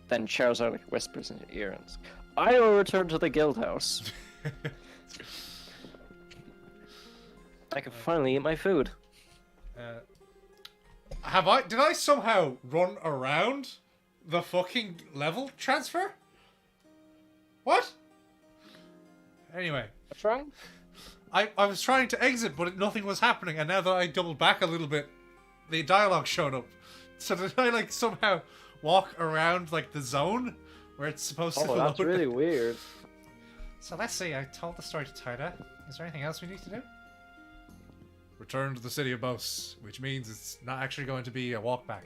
Then Charizard whispers in her ear and says, I will return to the guild house. I can finally eat my food. Did I somehow run around the fucking level transfer? What? Anyway. What's wrong? I was trying to exit, but nothing was happening, and now that I doubled back a little bit, the dialogue showed up. So did I, like, somehow walk around, like, the zone where it's supposed to load? Oh, that's really weird. So let's see, I told the story to Tyda. Is there anything else we need to do? Return to the city of Bos, which means it's not actually going to be a walk back.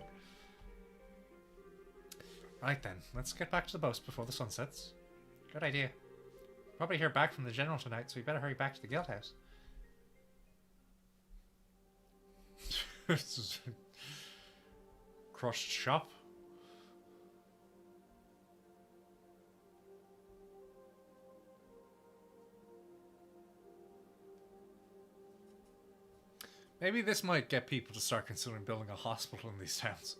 Right then, let's get back to the Bos before the sun sets. Good idea. Probably hear back from the general tonight, so we better hurry back to the guild house. Crushed shop. Maybe this might get people to start considering building a hospital in these towns.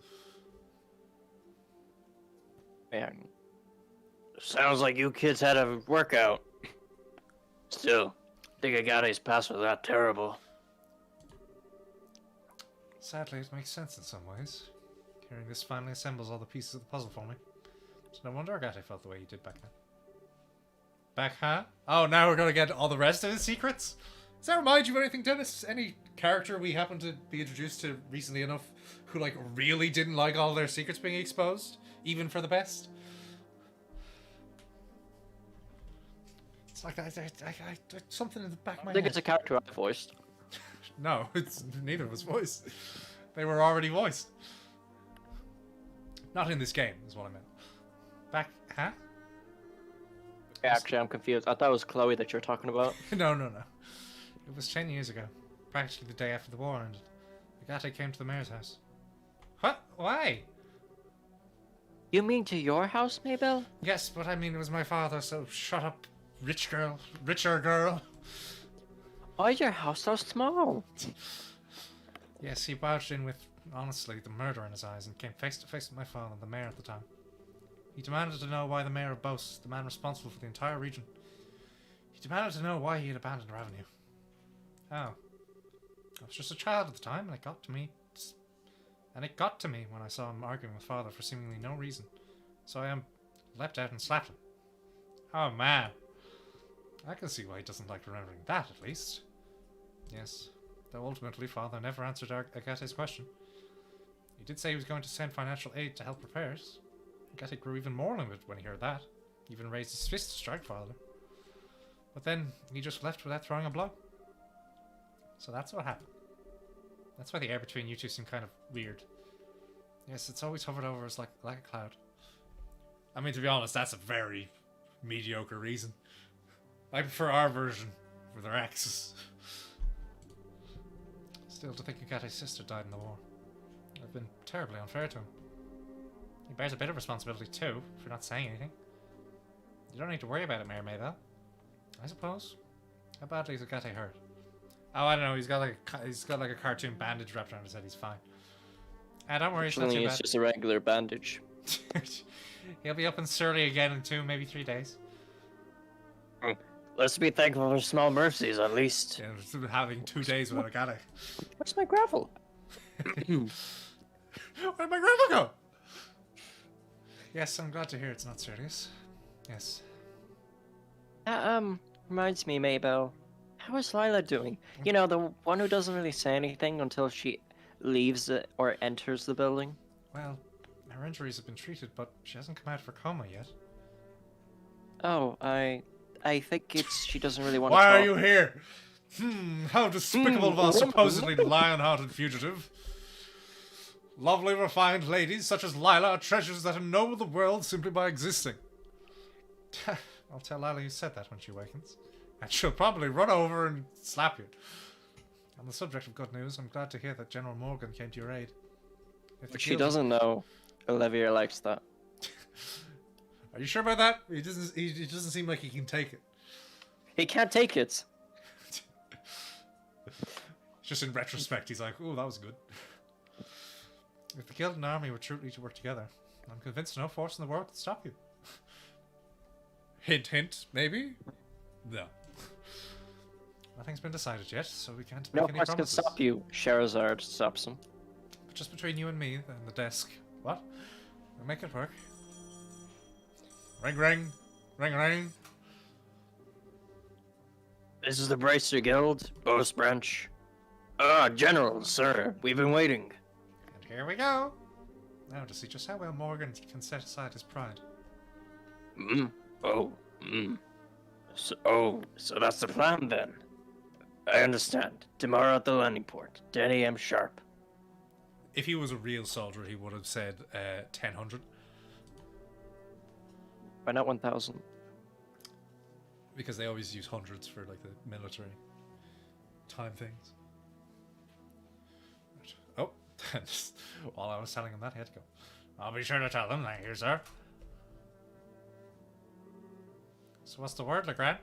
Man, sounds like you kids had a workout. Still, I think Agate's past was that terrible. Sadly, it makes sense in some ways. Hearing this finally assembles all the pieces of the puzzle for me. It's no wonder Agate felt the way he did back then. Back, huh? Oh, now we're gonna get all the rest of his secrets? Does that remind you of anything, Dennis? Any character we happen to be introduced to recently enough who, like, really didn't like all their secrets being exposed? Even for the best? It's like, something in the back of my I think head. it's a character I voiced. No, it's neither was voiced. They were already voiced. Not in this game, is what I meant. Back, huh? Yeah, actually, I'm confused. I thought it was Chloe that you were talking about. No. It was 10 years ago. Practically the day after the war ended. Agate came to the mayor's house. What? Why? You mean to your house, Maybell? Yes, but I mean it was my father, so shut up, richer girl. Why is your house so small? Yes, he barged in with, honestly, the murder in his eyes and came face to face with my father, the mayor at the time. He demanded to know why the mayor of Bos, the man responsible for the entire region, he demanded to know why he had abandoned Revenue. Oh. I was just a child at the time, and it got to me. And it got to me when I saw him arguing with father for seemingly no reason. So I leapt out and slapped him. Oh man. I can see why he doesn't like remembering that, at least. Yes, though ultimately father never answered Agate's question. He did say he was going to send financial aid to help repairs. Agate grew even more livid when he heard that. He even raised his fist to strike father. But then he just left without throwing a blow. So that's what happened. That's why the air between you two seemed kind of weird. Yes, it's always hovered over us like a cloud. I mean, to be honest, that's a very mediocre reason. I prefer our version with their exes. Still, to think Agate's sister died in the war. I've been terribly unfair to him. He bears a bit of responsibility too, if you're not saying anything. You don't need to worry about it, Mayor Maybell. I suppose. How badly is Agate hurt? Oh, I don't know. He's got like a cartoon bandage wrapped around his head. He's fine. Don't worry, it's not too bad. It's just a regular bandage. He'll be up and surly again in 2, maybe 3 days. Let's be thankful for small mercies, at least. Yeah, just having 2 days without Agate. Where's my gravel? Where'd my gravel go? Yes, I'm glad to hear it's not serious. Yes. That, reminds me, Maybell. How is Lila doing? You know, the one who doesn't really say anything until she leaves it or enters the building? Well, her injuries have been treated, but she hasn't come out of her coma yet. Oh, I think it's she doesn't really want to Why talk. are you here? How despicable of a supposedly lion-hearted fugitive. Lovely, refined ladies such as Lila are treasures that ennoble the world simply by existing. I'll tell Lila you said that when she awakens. And she'll probably run over and slap you. On the subject of good news, I'm glad to hear that General Morgan came to your aid. But she doesn't know Olivia likes that. Are you sure about that? He doesn't seem like he can take it. He can't take it. Just in retrospect, he's like, "Oh, that was good." If the guild and army were truly to work together, I'm convinced no force in the world could stop you. Hint, hint, maybe? No. Nothing's been decided yet, so we can't make No any force can promises. stop you. Sherazard stops him. But just between you and me and the desk. What? We'll make it work. Ring, ring. Ring, ring. This is the Bracer Guild, Boast Branch. General, sir, we've been waiting. And here we go. Now to see just how well Morgan can set aside his pride. So that's the plan then. I understand. Tomorrow at the landing port, 10 a.m. sharp. If he was a real soldier, he would have said 1000. Why not 1,000? Because they always use hundreds for like the military time things. Oh, while I was telling him that, he had to go. I'll be sure to tell them, thank you, sir. So what's the word, Legrand?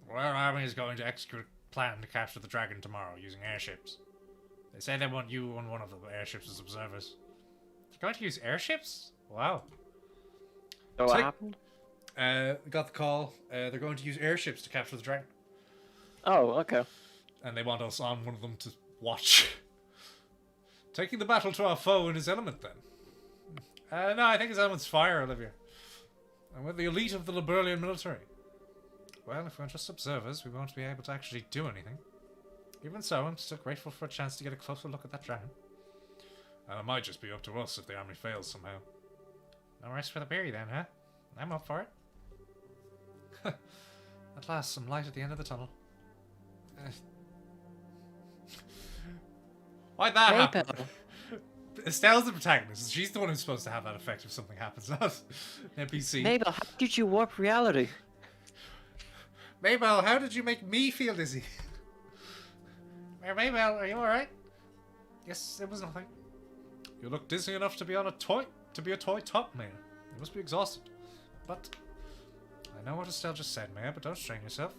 Well, our army is going to execute a plan to capture the dragon tomorrow using airships. They say they want you on one of the airships as observers. They're going to use airships? Wow. So what happened? Got the call. They're going to use airships to capture the dragon. Oh, okay. And they want us on one of them to watch. Taking the battle to our foe in his element, then. No, I think his element's fire, Olivia. And we're the elite of the Liberalian military. Well, if we're just observers, we won't be able to actually do anything. Even so, I'm still grateful for a chance to get a closer look at that dragon. And it might just be up to us if the army fails somehow. No rest for the berry then, huh? I'm up for it. At last, some light at the end of the tunnel. Why'd that happen? Estelle's the protagonist. She's the one who's supposed to have that effect if something happens, not NPC. Mabel, how did you warp reality? Mabel, how did you make me feel dizzy? Mabel, are you alright? Yes, it was nothing. You look dizzy enough to be on a toy top, Maya. You must be exhausted. But I know what Estelle just said, Maya, but don't strain yourself.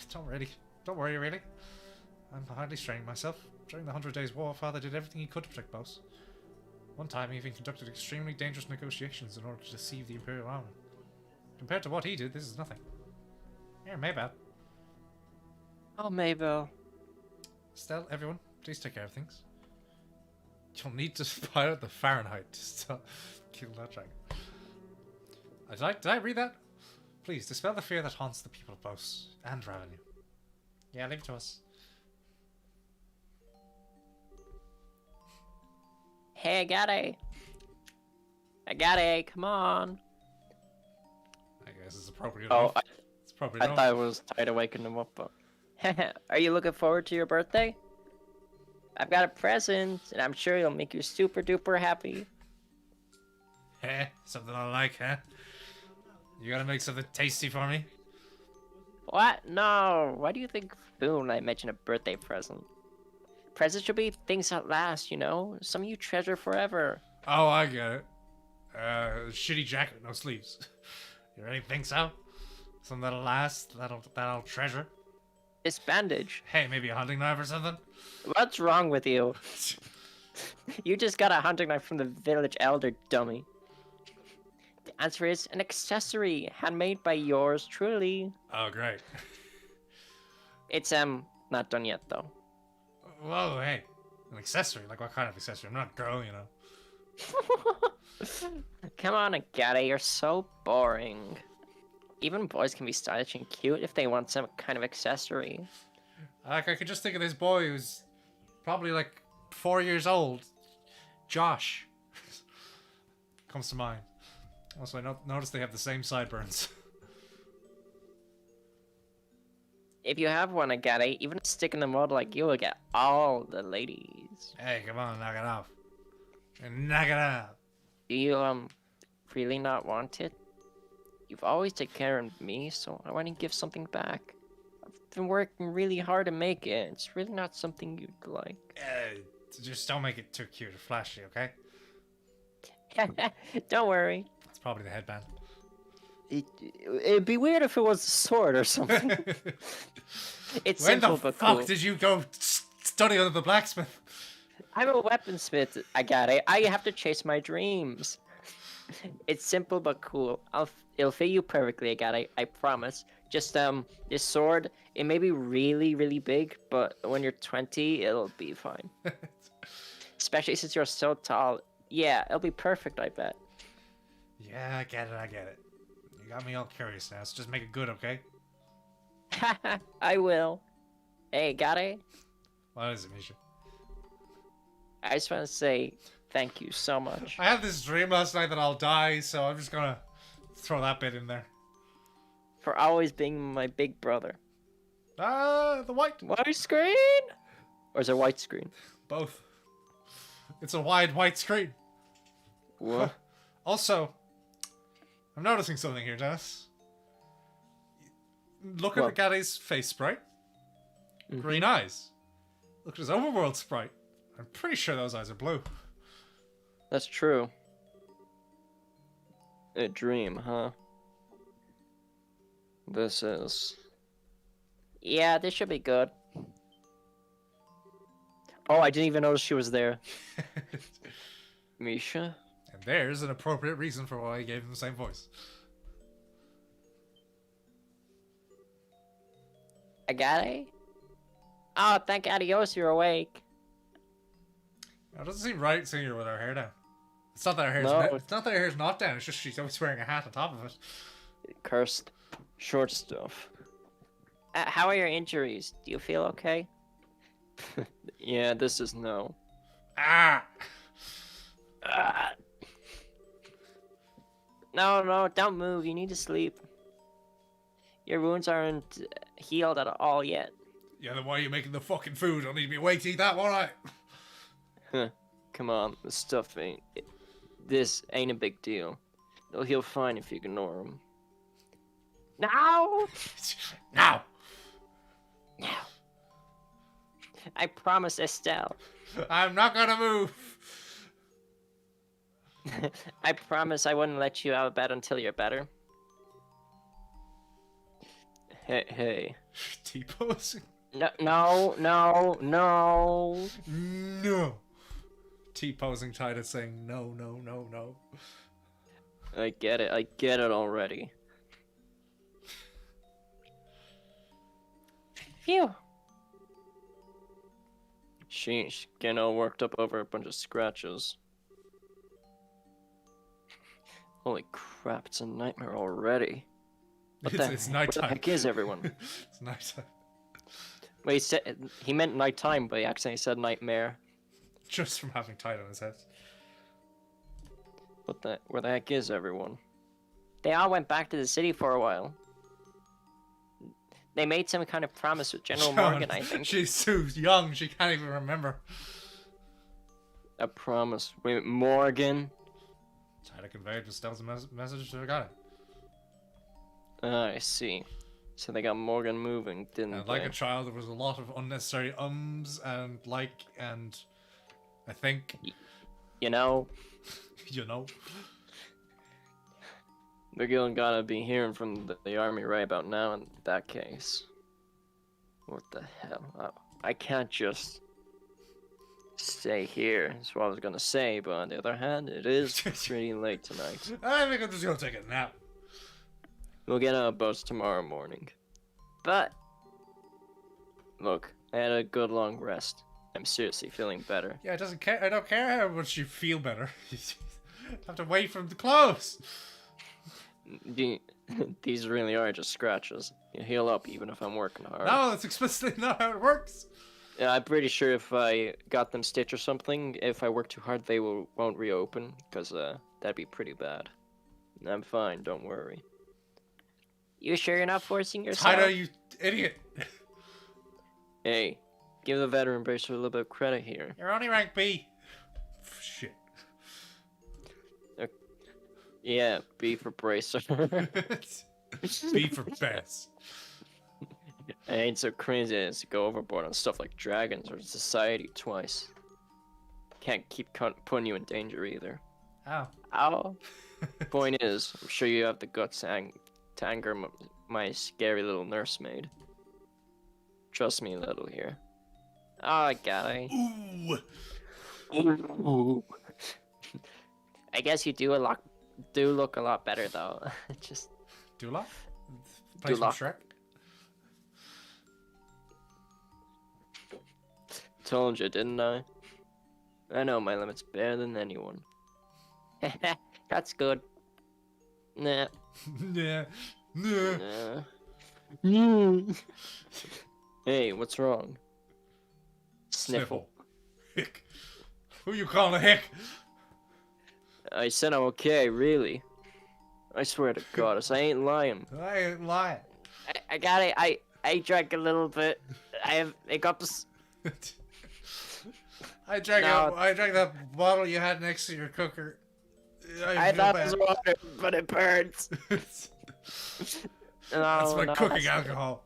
Don't worry, really. I'm hardly straining myself. During the 100 Days War, Father did everything he could to protect Bos. One time he even conducted extremely dangerous negotiations in order to deceive the Imperial army. Compared to what he did, this is nothing. Here, Mabel. Oh, Mabel. Estelle, everyone, please take care of things. You'll need to pilot the Fahrenheit to kill that dragon. Did I read that? Please, dispel the fear that haunts the people of Bos and Ravenu. Yeah, leave it to us. Hey, Agate, come on. I guess it's appropriate Oh, enough. It's appropriate I enough. thought it was tired of waking them up, but... Are you looking forward to your birthday? I've got a present, and I'm sure it'll make you super duper happy. Something I like, huh? You gotta make something tasty for me? What? No. Why do you think Boone I mentioned a birthday present? Presents should be things that last, you know? Some you treasure forever. Oh, I get it. Shitty jacket, no sleeves. You really think so? Something that'll last, that I'll treasure? This bandage. Hey, maybe a hunting knife or something? What's wrong with you? You just got a hunting knife from the village elder, dummy. The answer is an accessory, handmade by yours truly. Oh, great. It's, not done yet, though. Whoa, hey. An accessory? Like, what kind of accessory? I'm not a girl, you know. Come on, Agate, you're so boring. Even boys can be stylish and cute if they want some kind of accessory. Like, I could just think of this boy who's probably, like, 4 years old. Josh. Comes to mind. Also, I noticed they have the same sideburns. If you have one, Agate, even a stick in the mud like you will get all the ladies. Hey, come on, knock it off. Knock it off. Do you, really not want it? You've always taken care of me, so I want to give something back. I've been working really hard to make it. It's really not something you'd like. Just don't make it too cute or flashy, okay? Don't worry. It's probably the headband. It'd be weird if it was a sword or something. It's when simple the but fuck cool. did you go study under the blacksmith? I'm a weaponsmith, Agate. I have to chase my dreams. It's simple but cool. It'll fit you perfectly, Agate. I promise. Just this sword, it may be really, really big, but when you're 20, it'll be fine. Especially since you're so tall. Yeah, it'll be perfect, I bet. Yeah, I get it. You got me all curious now, so just make it good, okay? I will. Hey, Agate? What is it, Misha? I just want to say thank you so much. I had this dream last night that I'll die, so I'm just gonna throw that bit in there. For always being my big brother. The white. White screen? Or is it white screen? Both. It's a wide white screen. What? Also, I'm noticing something here, Dennis. Look at What? Agate's face sprite. Green eyes. Look at his overworld sprite. I'm pretty sure those eyes are blue. That's true. A dream, huh? This is... Yeah, this should be good. Oh, I didn't even notice she was there. Misha? And there's an appropriate reason for why I gave him the same voice. Agate? Oh, thank Adios, you're awake. It doesn't seem right seeing her with her hair down. It's not that her hair's No. it's not that her hair's not down. It's just she's always wearing a hat on top of it. Cursed. Short stuff. How are your injuries? Do you feel okay? Yeah, this is no. Ah! Ah. No, don't move. You need to sleep. Your wounds aren't healed at all yet. Yeah, then why are you making the fucking food? I'll need to be awake to eat that, won't I? Come on, this stuff ain't... This ain't a big deal. They'll heal fine if you ignore them. Now! Now! Now! I promise, Estelle. I'm not gonna move! I promise I wouldn't let you out of bed until you're better. Hey. T-posing? No. No! T-posing tied it saying no. I get it already. Phew. Sheesh, getting all worked up over a bunch of scratches. Holy crap, it's a nightmare already. It's nighttime. What the heck is everyone? It's nighttime. Wait, he meant nighttime, but he accidentally said nightmare. Just from having tight on his head. Where the heck is everyone? They all went back to the city for a while. They made some kind of promise with General Morgan, I think. She's so young, she can't even remember. A promise. Wait, Morgan? Try to convey just Stella's message to Agate. I see. So they got Morgan moving, didn't And they? like a child, there was a lot of unnecessary ums and like and I think. You know? You know? They're gonna be hearing from the army right about now in that case. What the hell? I can't just stay here, is what I was gonna say, but on the other hand, it is pretty late tonight. I think I'm just gonna take a nap. We'll get on a bus tomorrow morning. But, look, I had a good long rest. I'm seriously feeling better. Yeah, it doesn't care. I don't care how much you feel better. You have to wait for them to close. These really are just scratches. You heal up even if I'm working hard. No, that's explicitly not how it works. Yeah, I'm pretty sure if I got them stitched or something, if I work too hard, they won't reopen, because that'd be pretty bad. I'm fine, don't worry. You sure you're not forcing yourself? Tyler, you idiot. Hey, give the veteran bracer a little bit of credit here. You're only rank B. Shit. Yeah, B for bracer. B for best. I ain't so crazy as to go overboard on stuff like dragons or society twice. Can't keep putting you in danger either. Ow. Ow. Point is, I'm sure you have the guts to anger my scary little nursemaid. Trust me a little here. Oh, I got it. Ooh. I guess you do look a lot better though. Just Dula? Plays from Dula. Shrek? told you, didn't I? I know my limits better than anyone. That's good. Nah. Yeah. Yeah. Nah. Mm. Hey, what's wrong? Sniffle. Hick. Who you calling a hick? I said I'm okay, really. I swear to God, I ain't lying. I ain't lying. I got it. I drank a little bit. I got this. I drank No. I drank that bottle you had next to your cooker. I feel thought bad. it was water, but it burns. That's my cooking that's- alcohol.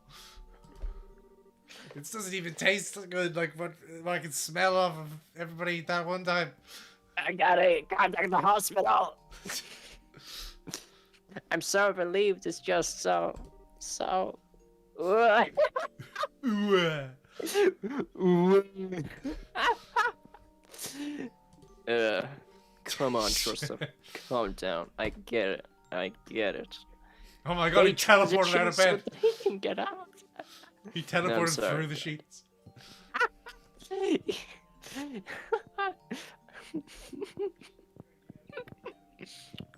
It doesn't even taste good like what I can smell off of everybody that one time. I gotta contact the hospital. I'm so relieved. It's just so. Ooh, Come on, Joseph. Calm down. I get it. Oh my god, he teleported out of bed. So that he can get out. He teleported sorry. through the sheets.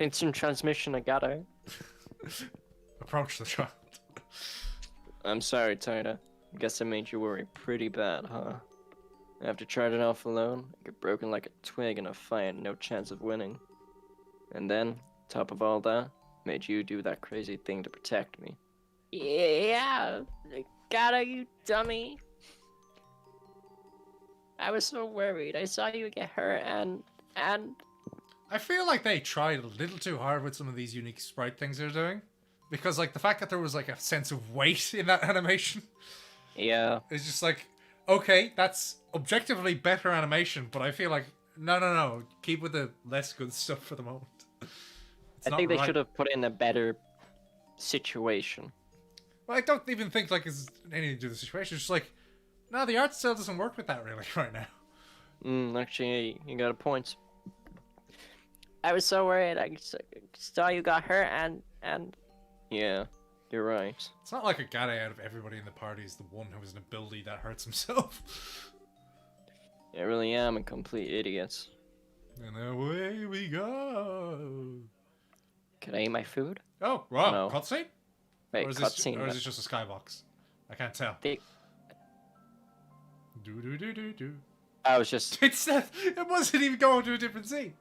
Instant transmission, Agate. Approach the child. I'm sorry, Tida. Guess I made you worry pretty bad, huh? After trying it off alone, I get broken like a twig in a fight, no chance of winning. And then, top of all that, made you do that crazy thing to protect me. Yeah, Agate, you dummy. I was so worried. I saw you get hurt and... I feel like they tried a little too hard with some of these unique sprite things they're doing. Because, like, the fact that there was, like, a sense of weight in that animation. Yeah. It's just like, okay, that's objectively better animation, but I feel like, no. Keep with the less good stuff for the moment. It's I think they right. should have put in a better situation. Well, I don't even think, like, it's anything to do with the situation. It's just like, no, the art style doesn't work with that, really, right now. Actually, you got a point. I was so worried. I saw you got hurt and... Yeah, you're right. It's not like Agate out of everybody in the party is the one who has an ability that hurts himself. I really am a complete idiot. And away we go. Can I eat my food? Oh, wow, No. cutscene? Wait, Or is cutscene. this just a skybox? I can't tell. Do. I was just... It's not, it wasn't even going to a different scene.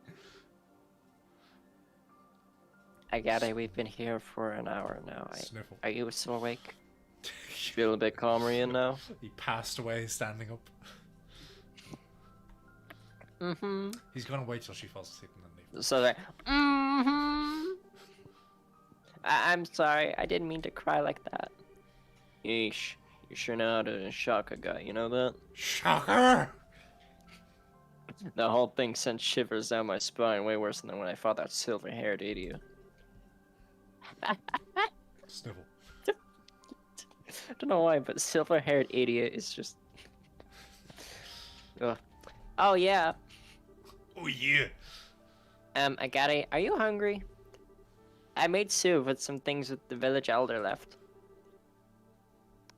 Agate, we've been here for an hour now. Sniffle. Are you still awake? Feel a bit calmer in now? He passed away standing up. Mm-hmm. He's gonna wait till she falls asleep and then leave. So that... Mm-hmm. I'm sorry. I didn't mean to cry like that. Yeesh. You sure know how to shock a guy, you know that? Shocker! The whole thing sent shivers down my spine way worse than when I fought that silver-haired idiot. Sniffle. I don't know why, but silver-haired idiot is just... Ugh. Oh, yeah. Oh, yeah. Agate, are you hungry? I made soup with some things that the village elder left.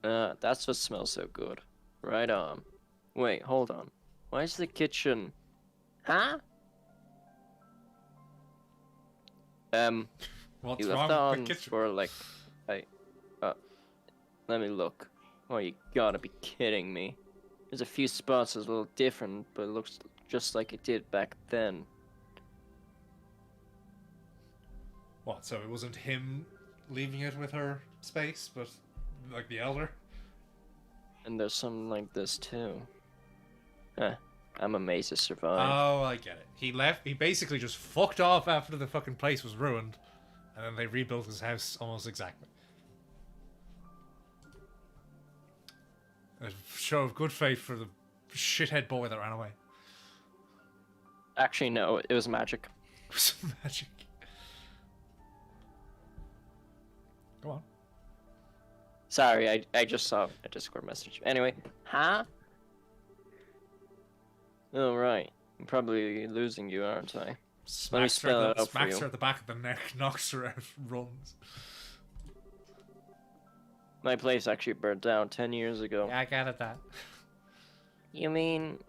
That's what smells so good. Right on. Wait, hold on. Why is the kitchen... Huh? What's You wrong left with on the kitchen? for like... let me look. Oh, you gotta be kidding me. There's a few spots that's a little different, but it looks just like it did back then. What, so it wasn't him leaving it with her space, but like the elder? And there's something like this too. I'm amazed to survive. Oh, I get it. He left, he basically just fucked off after the fucking place was ruined, and then they rebuilt his house almost exactly. A show of good faith for the shithead boy that ran away. Actually, no, it was magic. It was magic. Go on. Sorry, I just saw a Discord message. Anyway, huh? Oh, right. I'm probably losing you, aren't I? Smacks her, spell it out for smacks you. her at the back of the neck, knocks her out, runs. My place actually burned down 10 years ago. Yeah, I got it, that. You mean...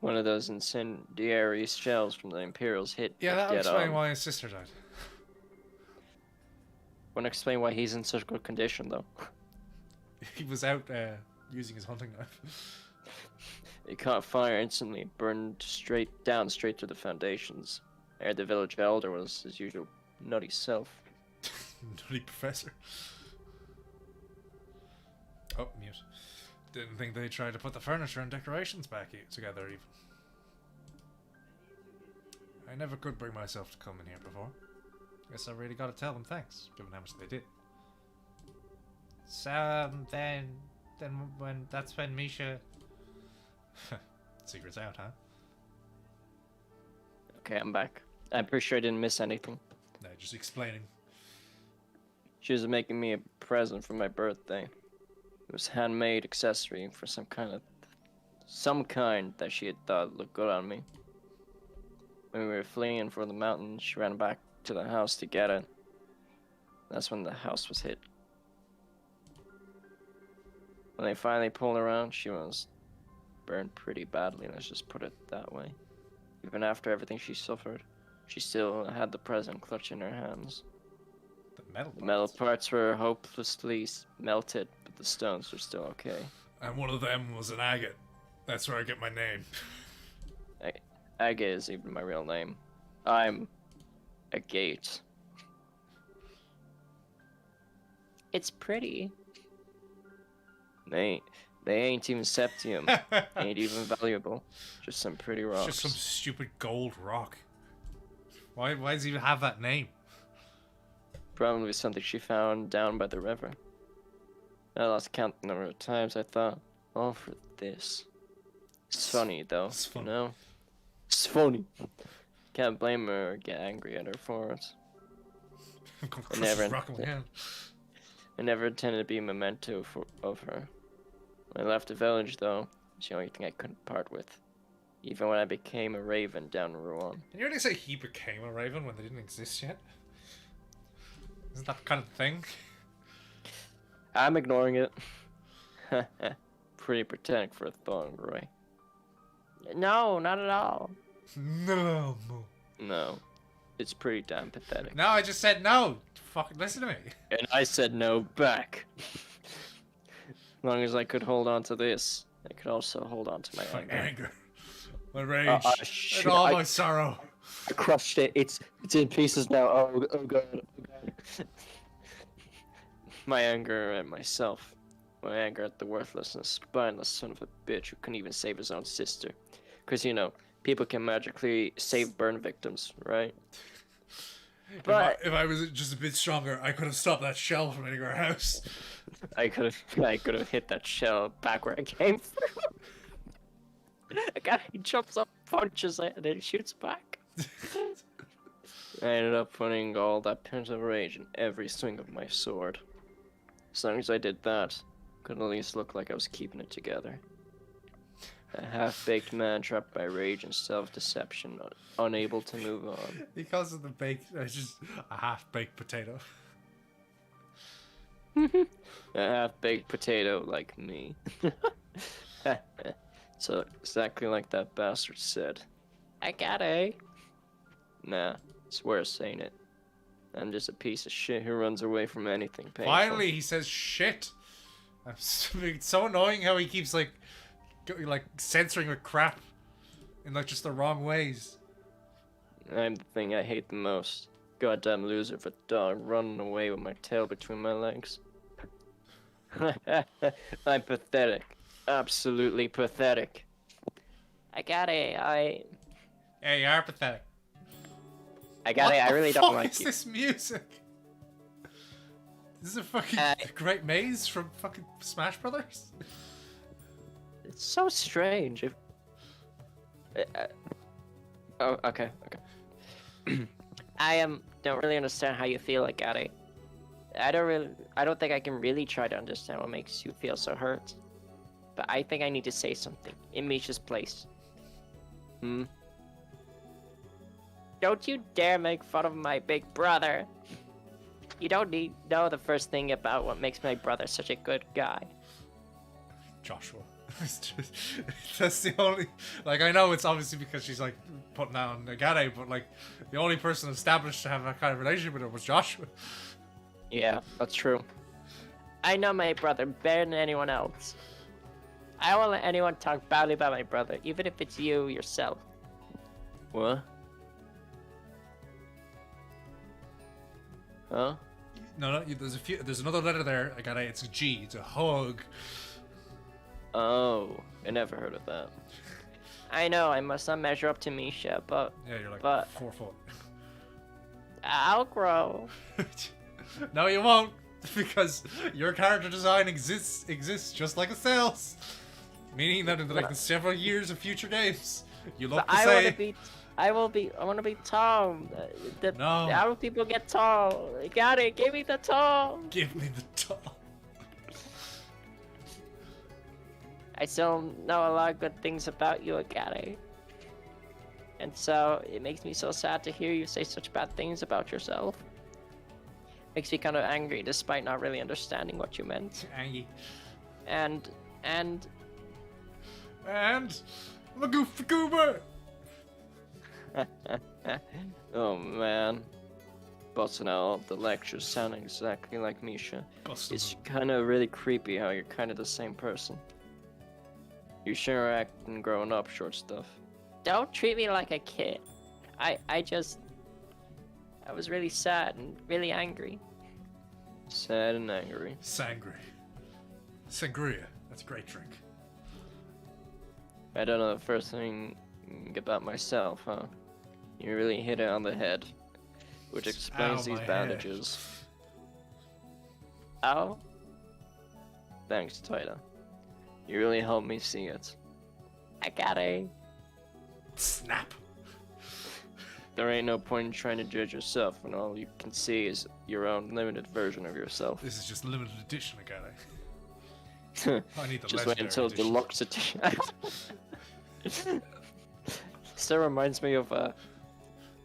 One of those incendiary shells from the Imperials hit Yeah, that would dead explain on. why his sister died. Wouldn't explain why he's in such good condition, though. He was out using his hunting knife. It caught fire instantly, burned straight to the foundations. Ere the village elder was his usual nutty self. Nutty professor. Oh, mute. Didn't think they tried to put the furniture and decorations back together even. I never could bring myself to come in here before. Guess I really gotta tell them thanks, given how much they did. So, then that's when Misha... Secret's out, huh? Okay, I'm back. I'm pretty sure I didn't miss anything. No, just explaining. She was making me a present for my birthday. It was handmade accessory for some kind that she had thought looked good on me. When we were fleeing for the mountain, she ran back to the house to get it. That's when the house was hit. When they finally pulled her out, she was burned pretty badly, let's just put it that way. Even after everything she suffered, she still had the present clutched in her hands. The metal parts were hopelessly melted, but the stones were still okay. And one of them was an agate. That's where I get my name. Agate is even my real name. I'm Agate. It's pretty. They ain't even septium. Ain't even valuable. Just some pretty rocks. Just some stupid gold rock. Why does he even have that name? Probably something she found down by the river. I lost count the number of times I thought, all for this. It's funny though, you know? It's funny. Can't blame her or get angry at her for it. I never intended to be a memento of her. When I left the village though, it's the only thing I couldn't part with. Even when I became a raven down in Rouen. Can you really say he became a raven when they didn't exist yet? Isn't that kind of thing? I'm ignoring it. Pretty pathetic for a thong, Roy. No, not at all. No. No. It's pretty damn pathetic. No, I just said no. Fucking listen to me. And I said no back. As long as I could hold on to this, I could also hold on to my anger. My rage. And all my sorrow. I crushed it. It's in pieces now. Oh god. My anger at myself. My anger at the worthless and spineless son of a bitch who couldn't even save his own sister. Because, you know, people can magically save burn victims, right? But if I was just a bit stronger, I could have stopped that shell from hitting our house. I could have hit that shell back where I came from. A guy jumps up, punches it, and then shoots back. I ended up putting all that pent up rage in every swing of my sword. As long as I did that, could at least look like I was keeping it together. A half-baked man trapped by rage and self-deception, unable to move on. Because of the just a half-baked potato. A half-baked potato like me. So exactly like that bastard said. Agate. Nah, it's worse, ain't it? I'm just a piece of shit who runs away from anything painful. Finally, he says shit. It's so annoying how he keeps like censoring with crap in like just the wrong ways. I'm the thing I hate the most. Goddamn loser of a dog running away with my tail between my legs. I'm pathetic. Absolutely pathetic. Yeah, you are pathetic. I really don't like you. What is this music? This is a fucking Great Maze from fucking Smash Brothers? It's so strange. Oh, okay. I don't really understand how you feel, Agate. I don't think I can really try to understand what makes you feel so hurt. But I think I need to say something in Misha's place. Don't you dare make fun of my big brother. You don't need to know the first thing about what makes my brother such a good guy. Joshua. That's the only... Like, I know it's obviously because she's, like, putting down Agate, but, like, the only person established to have that kind of relationship with her was Joshua. Yeah, that's true. I know my brother better than anyone else. I won't let anyone talk badly about my brother, even if it's you yourself. What? Huh? No, there's another letter there. I got it. It's a G. It's a hug. Oh, I never heard of that. I know I must not measure up to Misha, but Yeah, you're like but 4 foot. I'll grow. No, you won't, because your character design exists just like a cell's. Meaning that in like the several years of future games, you look the same. I want to be tall. No. How do people get tall? Got it. Give me the tall. Give me the tall. I still know a lot of good things about you, Agate. And so it makes me so sad to hear you say such bad things about yourself. Makes me kind of angry, despite not really understanding what you meant. Angry. And I'm a goofy goober. oh man, busting out the lectures sounding exactly like Misha. It's kind of really creepy how you're kind of the same person. You sure are acting growing up, short stuff. Don't treat me like a kid. I was really sad and really angry. Sad and angry. Sangria. That's a great drink. I don't know the first thing about myself, huh? You really hit it on the head. Which explains these bandages. Ow? Thanks, Tita. You really helped me see it. I got a... Snap. There ain't no point in trying to judge yourself when all you can see is your own limited version of yourself. This is just limited edition, Agate. I need the just wait until edition. deluxe edition. Still reminds me of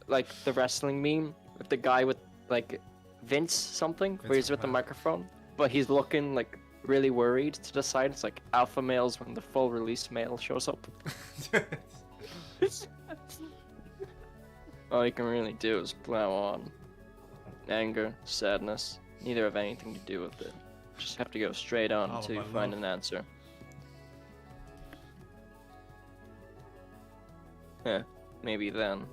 like the wrestling meme with the guy with like Vince something, where he's with the microphone, but he's looking like really worried to the side. It's like alpha males when the full release male shows up. All you can really do is plow on. Anger, sadness, neither have anything to do with it. Just have to go straight on until you find an answer. Maybe then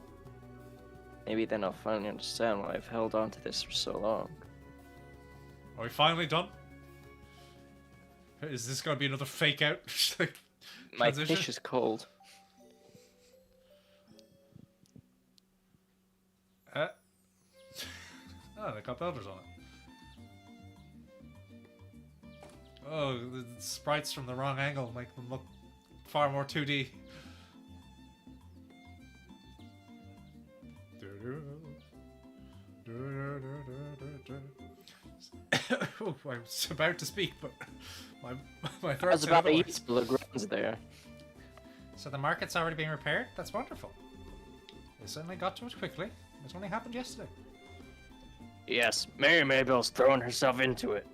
I'll finally understand why I've held on to this for so long. Are we finally done? Is this gonna be another fake out? My fish is cold. Oh, they got builders on it. Oh, the sprites from the wrong angle make them look far more 2D. Oh, I was about to speak, but my throat's I was about to eat Spilogrons there. So the market's already been repaired? That's wonderful. They certainly got to it quickly. It only happened yesterday. Yes, Mary Maybell's throwing herself into it.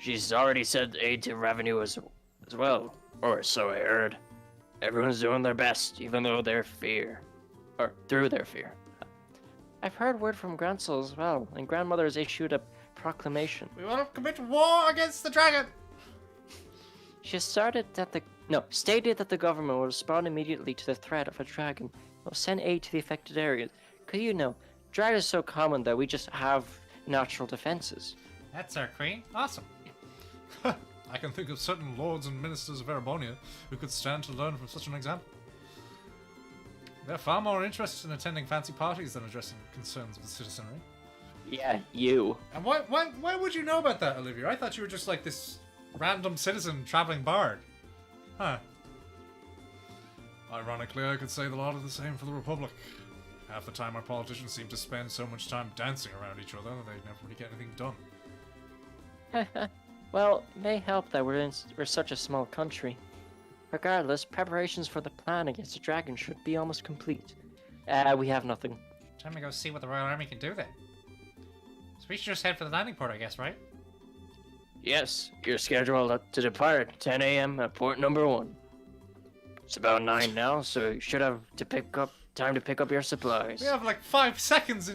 She's already said aid to revenue as well, or so I heard. Everyone's doing their best, even though through their fear. I've heard word from Gransel as well, and Grandmother has issued a proclamation. We will commit war against the dragon! She stated that the government will respond immediately to the threat of a dragon. Will send aid to the affected areas. Cause dragons are so common that we just have natural defenses. That's our queen. Awesome. I can think of certain lords and ministers of Erebonia who could stand to learn from such an example. They're far more interested in attending fancy parties than addressing concerns of the citizenry. Yeah, you. And why would you know about that, Olivia? I thought you were just like this random citizen traveling bard. Huh. Ironically, I could say a lot of the same for the Republic. Half the time our politicians seem to spend so much time dancing around each other that they never really get anything done. Well, it may help that we're such a small country. Regardless, preparations for the plan against the dragon should be almost complete. We have nothing. Time to go see what the Royal Army can do then. So we should just head for the landing port, I guess, right? Yes, you're scheduled to depart 10 a.m. at port number 1. It's about 9 now, so you should have time to pick up your supplies. We have like 5 seconds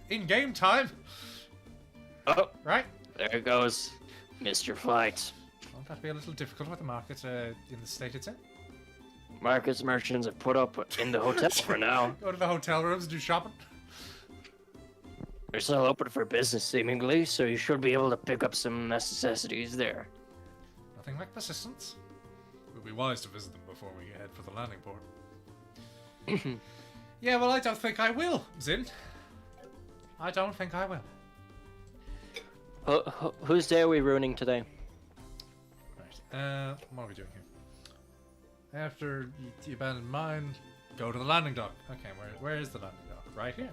in game time. Oh, Right? there goes Mr. Flight. Won't that be a little difficult with the market in the state it's in? Marcus merchants have put up in the hotel for now. Go to the hotel rooms, do shopping. They're still open for business, seemingly, so you should be able to pick up some necessities there. Nothing like persistence. It would be wise to visit them before we head for the landing port. Yeah, well, I don't think I will, Zin. I don't think I will. Whose day are we ruining today? Right, what are we doing here? After you abandon mine, go to the landing dock. Okay, where is the landing dock? Right here.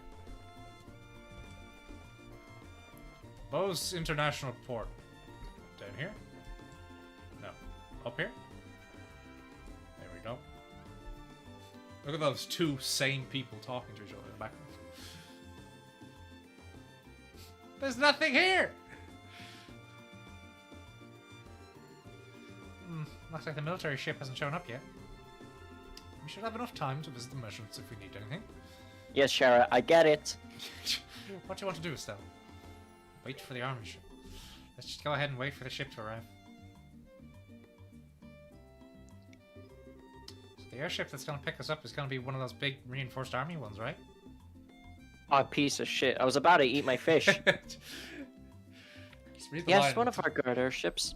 Bose International Port. Down here? No. Up here? There we go. Look at those two sane people talking to each other in the background. There's nothing here! Looks like the military ship hasn't shown up yet. We should have enough time to visit the merchants if we need anything. Yes, Shara, I get it. What do you want to do, Estelle? Wait for the army ship. Let's just go ahead and wait for the ship to arrive. So the airship that's going to pick us up is going to be one of those big reinforced army ones, right? Oh, piece of shit. I was about to eat my fish. Just read the Yes, line. one of our guard airships.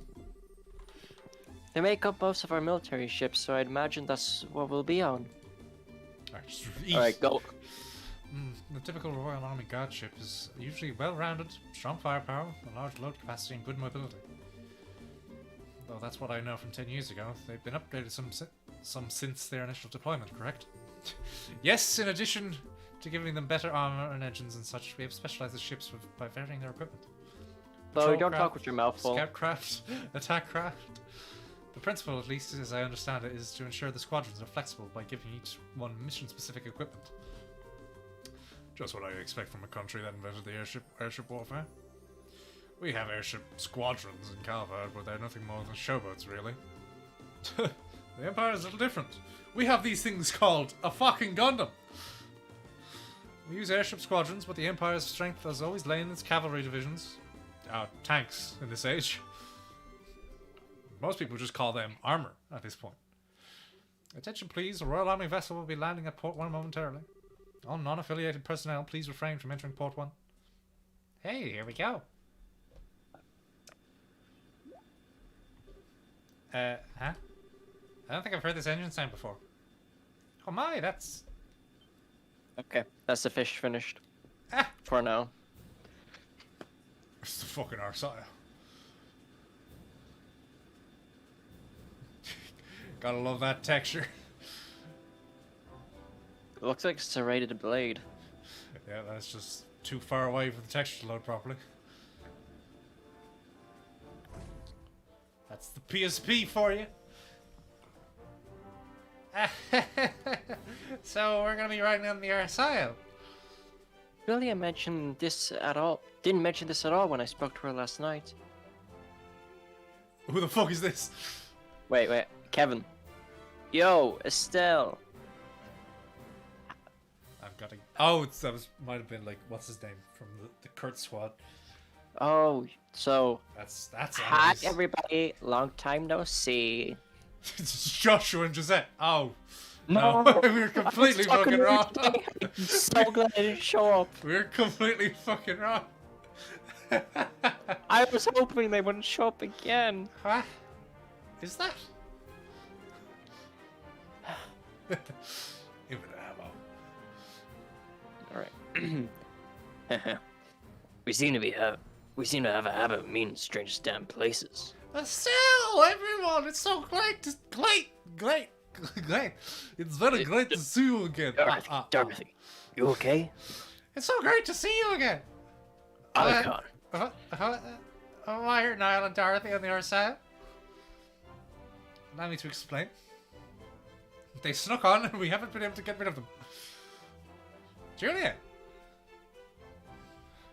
They make up most of our military ships, so I'd imagine that's what we'll be on. Alright, just eat. Alright, go. The typical Royal Army Guard ship is usually well-rounded, strong firepower, a large load capacity, and good mobility. Though that's what I know from 10 years ago. They've been upgraded some since their initial deployment, correct? Yes, in addition to giving them better armor and engines and such, we have specialized the ships by varying their equipment. Chloe, don't talk with your mouth full. Scout craft, attack craft. The principle, at least as I understand it, is to ensure the squadrons are flexible by giving each one mission-specific equipment. Just what I expect from a country that invented the airship warfare. We have airship squadrons in Calvard, but they're nothing more than showboats, really. The Empire is a little different. We have these things called a fucking Gundam. We use airship squadrons, but the Empire's strength has always lain in its cavalry divisions. Tanks in this age. Most people just call them armor at this point. Attention please, a Royal Army vessel will be landing at Port 1 momentarily. All non-affiliated personnel, please refrain from entering Port 1. Hey, here we go. Huh? I don't think I've heard this engine sound before. Oh my, that's... Okay, that's the fish finished. Ah! For now. It's the fucking Arsile. Gotta love that texture. It looks like it's a serrated blade. Yeah, that's just too far away for the texture to load properly. That's the PSP for you. So we're gonna be riding on the Arsile. Julia mentioned this at all. Didn't mention this at all when I spoke to her last night. Who the fuck is this? Wait, Kevin. Yo, Estelle. I've got to. Oh, might have been like what's his name from the Kurt squad. Oh, so. That's. Hi, everybody. Long time no see. It's Joshua and Gisette. Oh. No, we were completely fucking wrong. I'm so glad I didn't show up. We were completely fucking wrong. I was hoping they wouldn't show up again. What? Is that? Give it ammo. Alright. we seem to have a habit of meeting strange damn places. Still, everyone, it's so great. It's very great to see you again. Dorothy, you okay? It's so great to see you again. Alicon. Why are Niall and Dorothy on the other side? Allow me to explain. They snuck on and we haven't been able to get rid of them. Julia!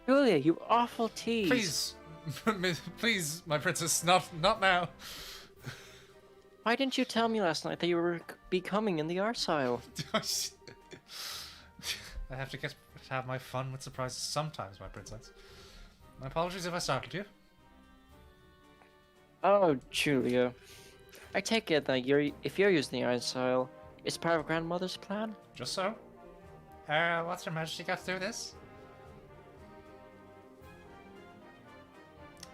Julia, you awful tease. Please, please, my princess, not now. Why didn't you tell me last night that you were becoming in the Arsile? I have to have my fun with surprises sometimes, my princess. My apologies if I startled you. Oh, Julia. I take it that if you're using the Iron Soil, it's part of Grandmother's plan? Just so. What's Your Majesty got to do with this?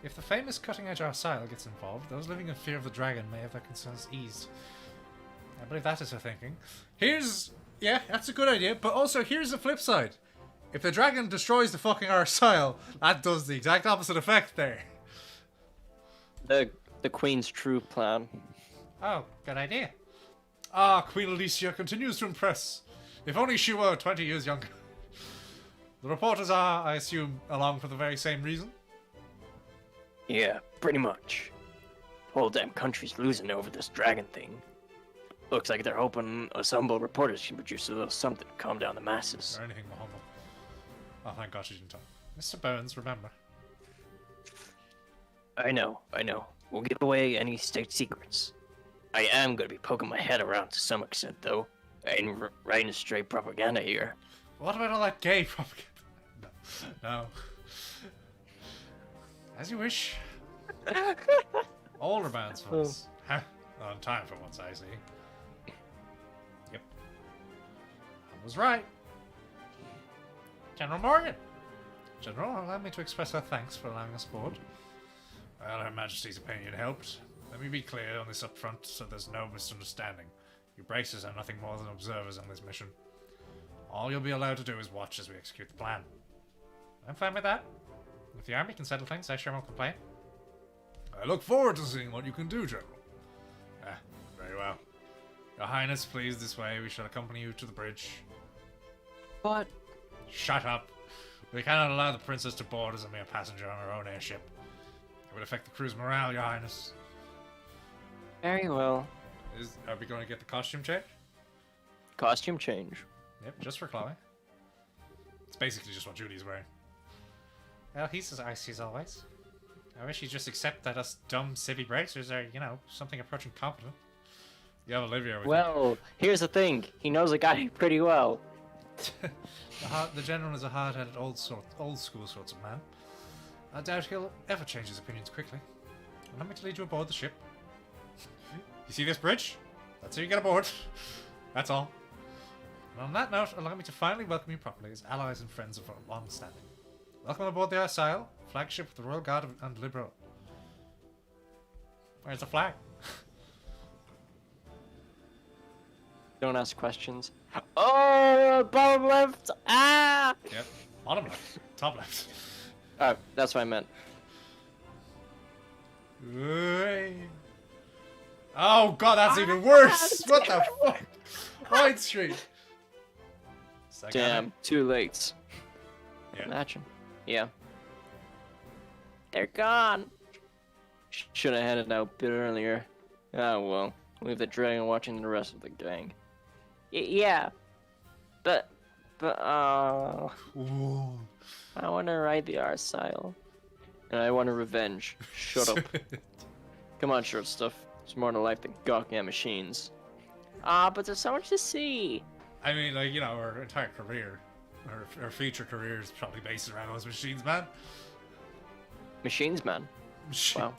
If the famous cutting-edge Arsile gets involved, those living in fear of the dragon may have their concerns eased. I believe that is her thinking. Yeah, that's a good idea, but also here's the flip side. If the dragon destroys the fucking Arsile, that does the exact opposite effect there. The Queen's true plan. Oh, good idea. Ah, Queen Alicia continues to impress. If only she were 20 years younger. The reporters are, I assume, along for the very same reason? Yeah, pretty much. Whole damn country's losing over this dragon thing. Looks like they're hoping us humble reporters can produce a little something to calm down the masses. Or anything more humble. Oh, thank God she didn't talk. Mr. Burns, remember. I know. We'll give away any state secrets. I am gonna be poking my head around to some extent, though. I ain't writing straight propaganda here. What about all that gay propaganda? No. As you wish. All romance was on time for once, I see. Yep. I was right. General Morgan. General, allow me to express our thanks for allowing us aboard. Well, Her Majesty's opinion helped. Let me be clear on this up front so there's no misunderstanding. You bracers are nothing more than observers on this mission. All you'll be allowed to do is watch as we execute the plan. I'm fine with that. If the army can settle things, I sure won't complain. I look forward to seeing what you can do, General. Very well. Your Highness, please, this way. We shall accompany you to the bridge. But... Shut up. We cannot allow the princess to board as a mere passenger on her own airship. It would affect the crew's morale, Your Highness. Very well. Are we going to get the costume change? Costume change. Yep, just for Chloe. It's basically just what Judy's wearing. Well, he's as icy as always. I wish he'd just accept that us dumb civvy bracers are, you know, something approaching competent. You have Olivia with Well, here's the thing. He knows a guy pretty well. the general is a hard-headed, old-school sorts of man. I doubt he'll ever change his opinions quickly. Allow me to lead you aboard the ship. You see this bridge? That's how you get aboard. That's all. And on that note, allow me to finally welcome you properly as allies and friends of long standing. Welcome aboard the Arsile, flagship of the Royal Guard and Liberal. Where's the flag? Don't ask questions. Oh, bottom left! Ah! Yep. Bottom left. Top left. Oh, that's what I meant. Oh god, that's even worse! What the fuck? Right street. Damn, too late. Yeah. Imagine. Yeah. They're gone. Should have headed out a bit earlier. Oh well. Leave the dragon watching the rest of the gang. Yeah. But, Ooh. I want to ride the Arsile. And I want a revenge. Shut up. Come on, short stuff. It's more to life than gawking at machines. But there's so much to see. I mean, like, you know, our entire career, our future career is probably based around those machines, man. Machines, man. Machines. Wow.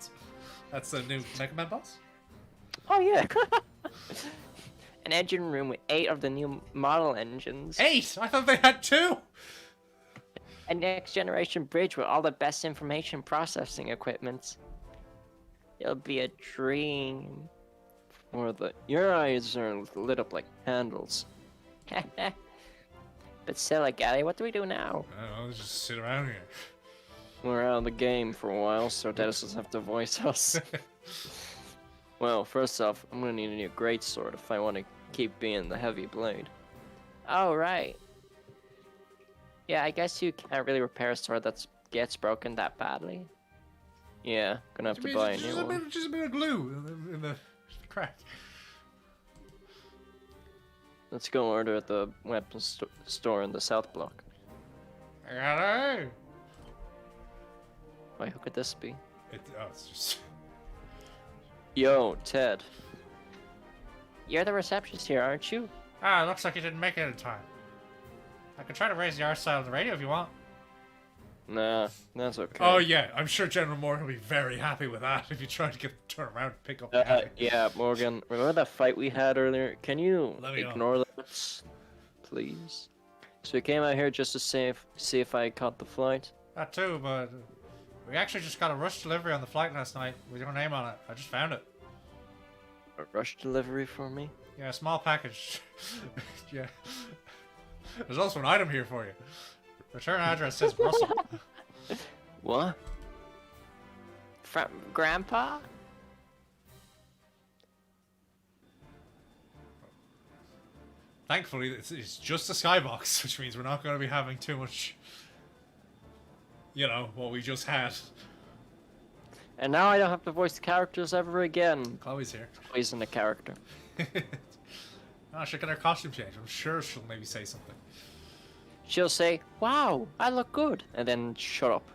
That's the new Mega Man boss? Oh, yeah. An engine room with 8 of the new model engines. 8? I thought they had 2! A next generation bridge with all the best information processing equipment. It'll be a dream. Your eyes are lit up like candles. But still, Agate, what do we do now? I don't know, let's just sit around here. We're out of the game for a while, so Dennis doesn't have to voice us. Well, first off, I'm gonna need a new greatsword if I want to keep being the heavy blade. Oh, right. Yeah, I guess you can't really repair a sword that gets broken that badly. Yeah, gonna have to buy a new one. Just a bit of glue in the crack. Let's go order at the weapons store in the South Block. Hello. Wait, who could this be? It's just... Yo, Ted. You're the receptionist here, aren't you? Ah, looks like you didn't make it in time. I could try to raise the Arsile on the radio if you want. Nah, that's okay. Oh yeah, I'm sure General Morgan will be very happy with that if you try to turn around and pick up the guy. Yeah, Morgan. Remember that fight we had earlier? Can you Let me know. ignore that, please? So we came out here just to see if I caught the flight. That too, but we actually just got a rush delivery on the flight last night with your name on it. I just found it. A rush delivery for me? Yeah, a small package. Yeah. There's also an item here for you. Return address says Russell. What? From Grandpa? Thankfully, it's just a skybox, which means we're not going to be having too much, you know, what we just had. And now I don't have to voice the characters ever again. Chloe's here. Chloe's in the character. Oh, she'll get her costume change. I'm sure she'll maybe say something. She'll say, "Wow, I look good," and then shut up.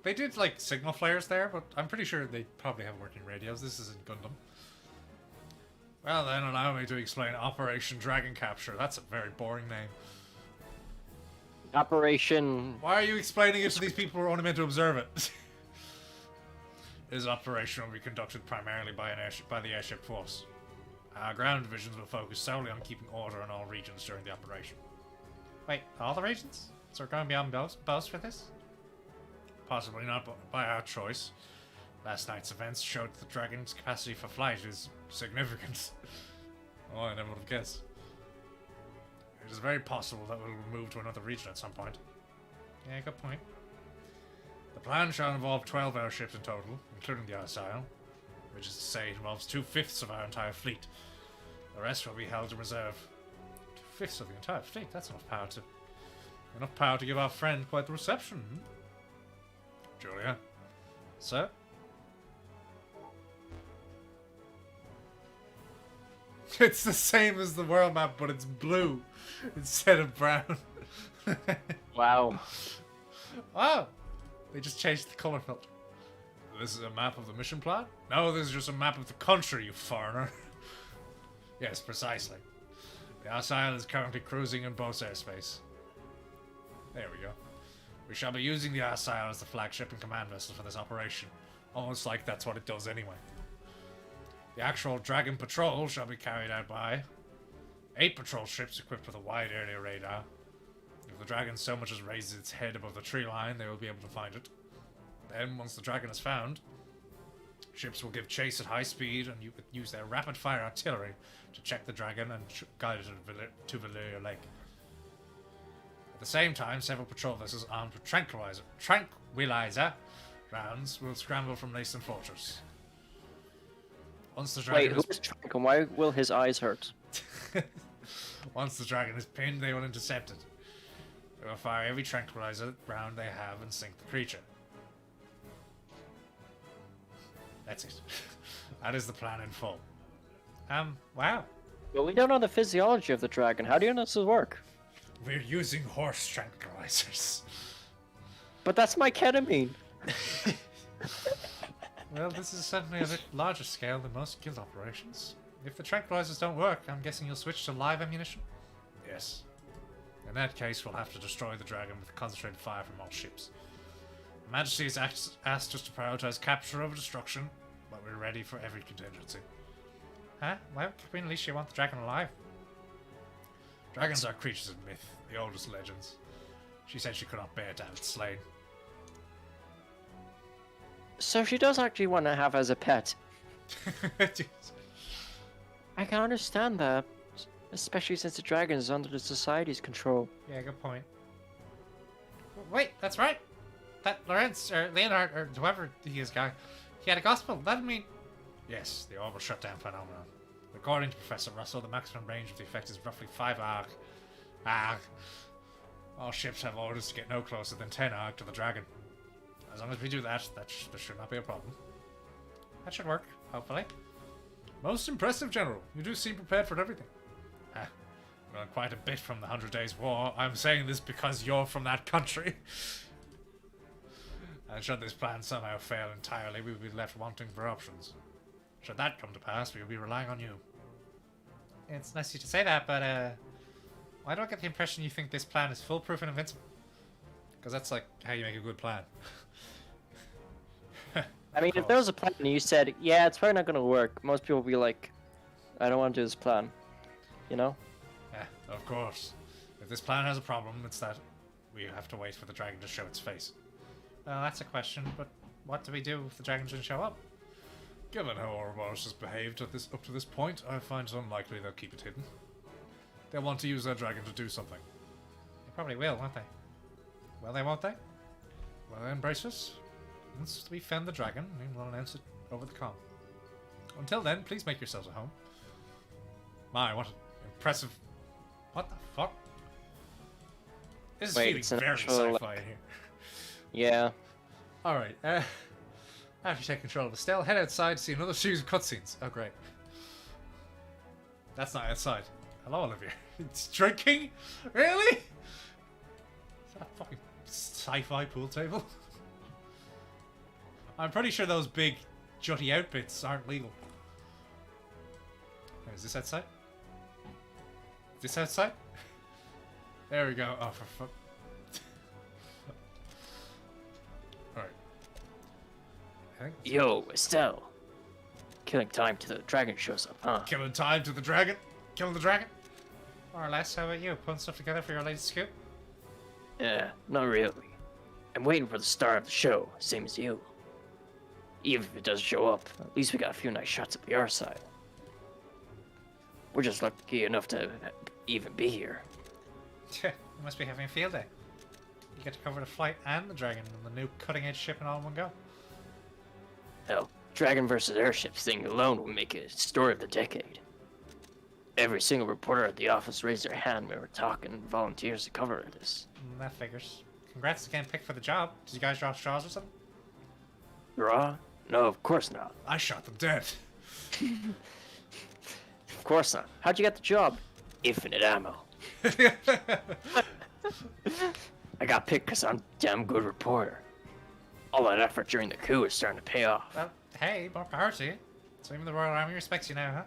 They did like signal flares there, but I'm pretty sure they probably have working radios. This isn't Gundam. Well then, allow me to explain Operation Dragon Capture. That's a very boring name. Operation... Why are you explaining it to these people who are only meant to observe it? This operation will be conducted primarily by the airship force. Our ground divisions will focus solely on keeping order in all regions during the operation. Wait, all the regions? So we're going beyond both for this? Possibly not by our choice. Last night's events showed that the Dragon's capacity for flight is significant. Oh, I never would have guessed. It is very possible that we'll move to another region at some point. Yeah, good point. The plan shall involve 12 airships in total, including the Arsile, which is to say it involves 2/5 of our entire fleet. The rest will be held in reserve. 2/5 of the entire fleet? That's enough power to give our friend quite the reception. Hmm? Julia? Sir? It's the same as the world map, but it's blue instead of brown. Wow. Oh! They just changed the color filter. This is a map of the mission plan? No, this is just a map of the country, you foreigner. Yes, precisely. The Arsile is currently cruising in Bose airspace. There we go. We shall be using the Arsile as the flagship and command vessel for this operation. Almost like that's what it does anyway. The actual Dragon patrol shall be carried out by 8 patrol ships equipped with a wide area radar. If the Dragon so much as raises its head above the tree line, they will be able to find it. Then, once the Dragon is found, ships will give chase at high speed and use their rapid-fire artillery to check the Dragon and guide it to Valyria Lake. At the same time, several patrol vessels armed with tranquilizer rounds will scramble from Lacen Fortress. Once the Dragon Wait, who is Trank and why will his eyes hurt? Once the Dragon is pinned, they will intercept it. They will fire every tranquilizer round they have and sink the creature. That's it. That is the plan in full. Wow. But we don't know the physiology of the Dragon. How do you know this will work? We're using horse tranquilizers. But that's my ketamine. Well, this is certainly a bit larger scale than most guild operations. If the tranquilizers don't work, I'm guessing you'll switch to live ammunition? Yes. In that case, we'll have to destroy the Dragon with concentrated fire from all ships. Her Majesty has asked us to prioritize capture over destruction, but we're ready for every contingency. Huh? Why would Queen Alicia want the Dragon alive? Dragons are creatures of myth, the oldest legends. She said she could not bear to have it slain. So she does actually want to have as a pet. I can understand that, especially since the dragon is under the society's control. Yeah, good point. Wait, that's right. That Lorenz, or Leonard, or whoever he is guy, he had a gospel. That'd mean... Yes, the orbital shutdown phenomenon. According to Professor Russell, the maximum range of the effect is roughly 5 arc. Arc. All ships have orders to get no closer than 10 arc to the dragon. As long as we do that, there should not be a problem. That should work, hopefully. Most impressive, General. You do seem prepared for everything. We've learned quite a bit from the 100 Days War. I'm saying this because you're from that country. And should this plan somehow fail entirely, we will be left wanting for options. Should that come to pass, we will be relying on you. It's nice of you to say that, but why do I get the impression you think this plan is foolproof and invincible? Because that's like how you make a good plan. I mean, if there was a plan and you said, yeah, it's probably not going to work, most people would be like, I don't want to do this plan. You know? Yeah, of course. If this plan has a problem, it's that we have to wait for the dragon to show its face. Well, that's a question, but what do we do if the dragon doesn't show up? Given how Ouroboros has behaved up to this point, I find it unlikely they'll keep it hidden. They'll want to use their dragon to do something. They probably will, won't they? Well, they won't they? Well, then, brace us. Once we fend the dragon, we'll announce it over the comm. Until then, please make yourselves at home. My, what an impressive... What the fuck? This is feeling very sci-fi in here. Yeah. Alright, after you take control of Estelle, head outside to see another series of cutscenes. Oh, great. That's not outside. Hello, Olivia. It's drinking? Really? Is that a fucking sci-fi pool table? I'm pretty sure those big jutty out bits aren't legal. Wait, is this outside? Is this outside? There we go. Oh, for fuck. Alright. Yo, Estelle. Killing time till the dragon shows up, huh? Killing time to the dragon? Killing the dragon? More or less. How about you? Putting stuff together for your latest scoop? Yeah, not really. I'm waiting for the star of the show, same as you. Even if it doesn't show up, at least we got a few nice shots of the R side. We're just lucky enough to even be here. You must be having a field day. You get to cover the flight and the dragon and the new cutting-edge ship in all in one go. Hell, dragon versus airships thing alone will make it a story of the decade. Every single reporter at the office raised their hand when we were talking and volunteers to cover this. That figures. Congrats to getting picked for the job. Did you guys draw straws or something? Draw? No, of course not. I shot them dead. Of course not. How'd you get the job? Infinite ammo. I got picked because I'm a damn good reporter. All that effort during the coup is starting to pay off. Well, hey, more power to you. So even the Royal Army respects you now, huh?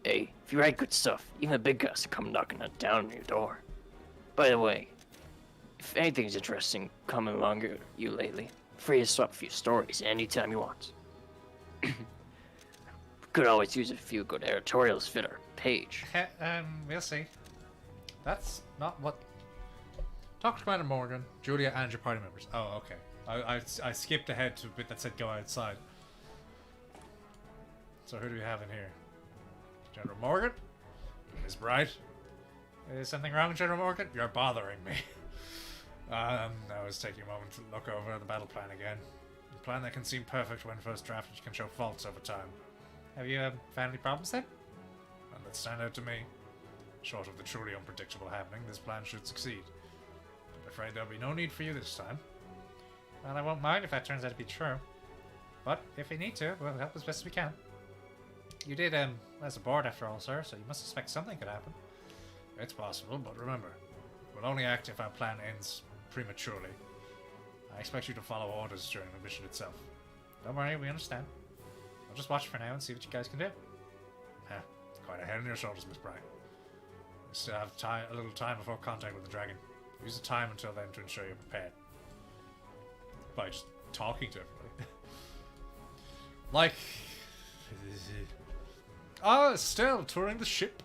Hey, if you write good stuff, even the big guys will come knocking down on your door. By the way, if anything's interesting coming along you lately, free to swap a few stories anytime you want. Could always use a few good editorials fit our page. We'll see. That's not what... Talk to Commander Morgan, Julia, and your party members. Oh, okay. I skipped ahead to a bit that said go outside. So who do we have in here? General Morgan? Miss Bright? Is something wrong, General Morgan? You're bothering me. I was taking a moment to look over the battle plan again. A plan that can seem perfect when first drafted can show faults over time. Have you found any problems then? None that stand out to me. Short of the truly unpredictable happening, this plan should succeed. I'm afraid there'll be no need for you this time. Well, I won't mind if that turns out to be true. But if we need to, we'll help as best as we can. You did, as a board after all, sir, so you must suspect something could happen. It's possible, but remember, we'll only act if our plan ends prematurely. I expect you to follow orders during the mission itself. Don't worry, we understand. I'll just watch for now and see what you guys can do. Quite a head on your shoulders, Miss Bright. We still have a little time before contact with the dragon. Use the time until then to ensure you're prepared. By just talking to everybody. Like... still touring the ship.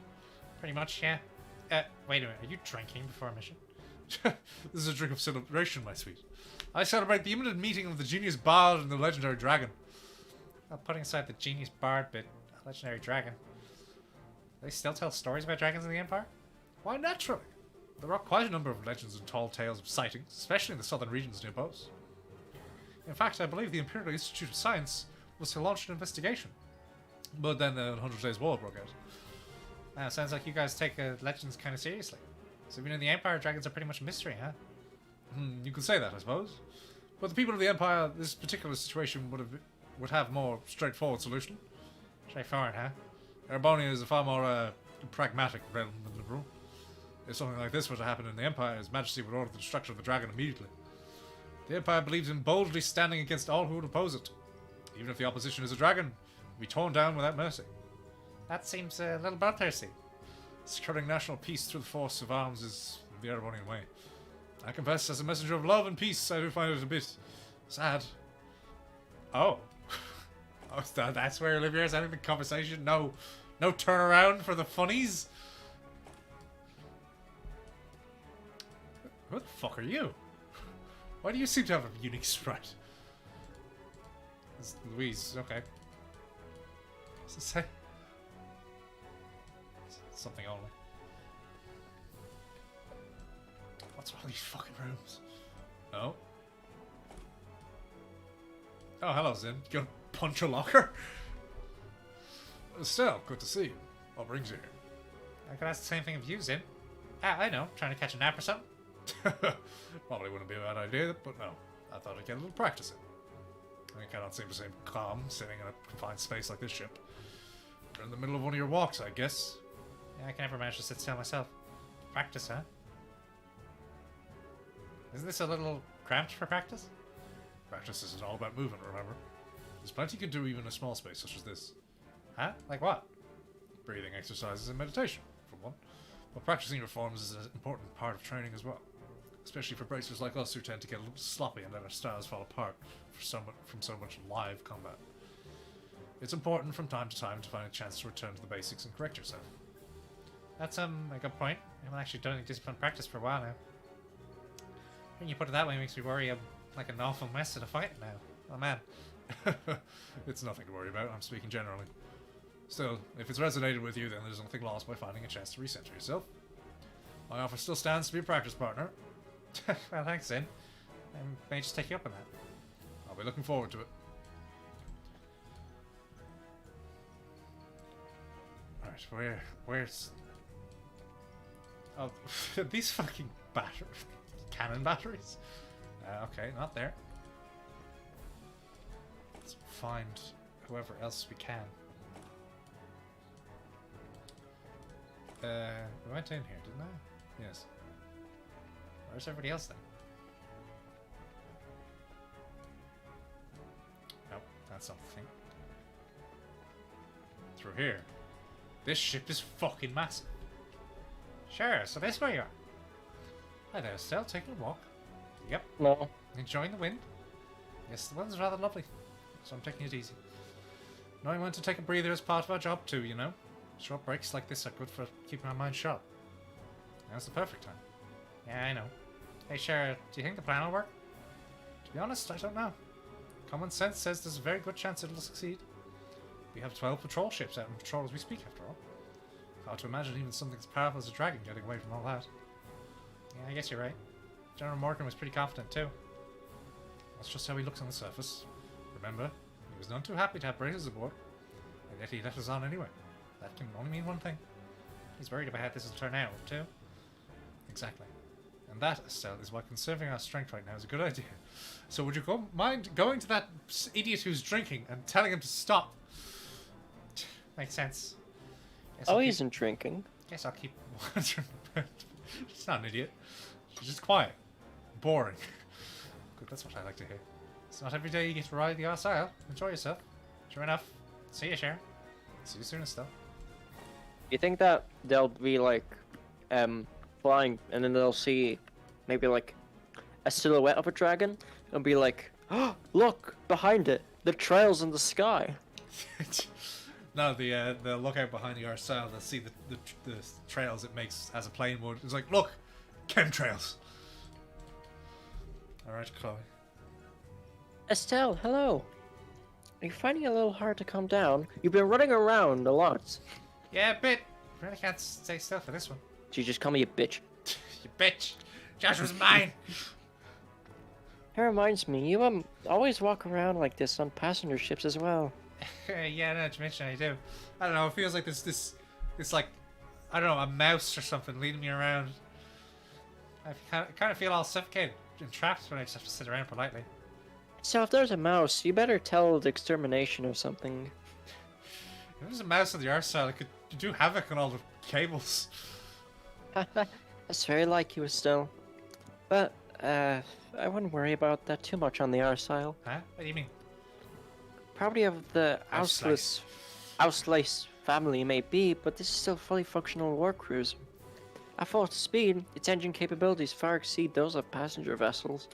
Pretty much, yeah. Wait a minute, are you drinking before a mission? This is a drink of celebration, my sweet. I celebrate the imminent meeting of the genius bard and the legendary dragon. Well, putting aside the genius bard bit, a legendary dragon. Do they still tell stories about dragons in the Empire? Why, naturally. There are quite a number of legends and tall tales of sightings, especially in the southern regions near Bose. In fact, I believe the Imperial Institute of Science was to launch an investigation. But then the 100 Days War broke out. Sounds like you guys take legends kind of seriously. So even in the Empire, dragons are pretty much a mystery, huh? You could say that, I suppose. But the people of the Empire, this particular situation would have more straightforward solution. Straightforward, huh? Erebonia is a far more pragmatic realm than liberal. If something like this were to happen in the Empire, His Majesty would order the destruction of the dragon immediately. The Empire believes in boldly standing against all who would oppose it. Even if the opposition is a dragon, it will be torn down without mercy. That seems a little bloodthirsty. Securing national peace through the force of arms is the Erebonian way. I confess, as a messenger of love and peace, I do find it a bit sad. Oh. Oh, that's where Olivia's ending the conversation? No turnaround for the funnies? Who the fuck are you? Why do you seem to have a unique sprite? It's Louise, okay. What's it say? Something only. What's all these fucking rooms? Oh. Oh, hello, Zin. You gonna punch a locker? Still, good to see you. What brings you here? I could ask the same thing of you, Zin. Ah, I know. Trying to catch a nap or something? Probably wouldn't be a bad idea, but no. I thought I'd get a little practice in. I cannot seem to seem calm sitting in a confined space like this ship. You're in the middle of one of your walks, I guess. Yeah, I can never manage to sit still myself. Practice, huh? Isn't this a little cramped for practice? Practice isn't all about movement, remember? There's plenty you can do even in a small space such as this. Huh? Like what? Breathing exercises and meditation, for one. But practicing your forms is an important part of training as well. Especially for bracers like us who tend to get a little sloppy and let our styles fall apart from so much live combat. It's important from time to time to find a chance to return to the basics and correct yourself. That's a good point. I haven't actually done any disciplined practice for a while now. When you put it that way, it makes me worry I'm like an awful mess at a fight now. Oh man. It's nothing to worry about, I'm speaking generally. Still, if it's resonated with you, then there's nothing lost by finding a chance to recenter yourself. My offer still stands to be a practice partner. Well, thanks, Zin. I may just take you up on that. I'll be looking forward to it. Alright, where's... Oh, these fucking cannon batteries? Okay, not there. Let's find whoever else we can. We went in here, didn't I? Yes. Where's everybody else then? Nope, that's not the thing. Through here. This ship is fucking massive. Sure, so this where you are. Hi there, Estelle, taking a walk. Yep. No. Enjoying the wind? Yes, the wind's rather lovely, so I'm taking it easy. Knowing when to take a breather is part of our job too, you know? Short breaks like this are good for keeping our mind sharp. Now's the perfect time. Yeah, I know. Hey, Shara, do you think the plan will work? To be honest, I don't know. Common sense says there's a very good chance it'll succeed. We have 12 patrol ships out in patrol as we speak, after all. Hard to imagine even something as powerful as a dragon getting away from all that. Yeah, I guess you're right. General Morgan was pretty confident too. That's just how he looks on the surface. Remember, he was none too happy to have Braces aboard, and yet he let us on anyway. That can only mean one thing. He's worried about how this will turn out, too. Exactly. And that, Estelle, is why conserving our strength right now is a good idea. So would you mind going to that idiot who's drinking and telling him to stop? Makes sense. Oh, he isn't drinking. Guess I'll keep wondering about. She's not an idiot. She's just quiet. Boring. Good, that's what I like to hear. It's not every day you get to ride the arse aisle. Enjoy yourself. Sure enough. See you, Sharon. See you soon, Estelle. You think that they'll be like, flying, and then they'll see maybe like a silhouette of a dragon, and be like, oh, look behind it, the trails in the sky. No, they'll look out behind the Arcel, they'll see the trails it makes as a plane would. It's like, look, chemtrails. Alright, Chloe. Estelle, hello. Are you finding it a little hard to calm down? You've been running around a lot. Yeah, a bit. Really can't stay still for this one. Did you just call me a bitch? You bitch. Josh was mine. That reminds me, you always walk around like this on passenger ships as well. Yeah, now that you mention it, I do. I don't know, it feels like this like, I don't know, a mouse or something leading me around. I kind of feel all suffocated and trapped when I just have to sit around politely. So if there's a mouse, you better tell the extermination or something. If there's a mouse on the Arcel, it could do havoc on all the cables. That's very like you, Estelle. But, I wouldn't worry about that too much on the Arsile. Huh? What do you mean? Probably of the Auslice family may be, but this is still a fully functional war cruiser. At full speed, its engine capabilities far exceed those of passenger vessels.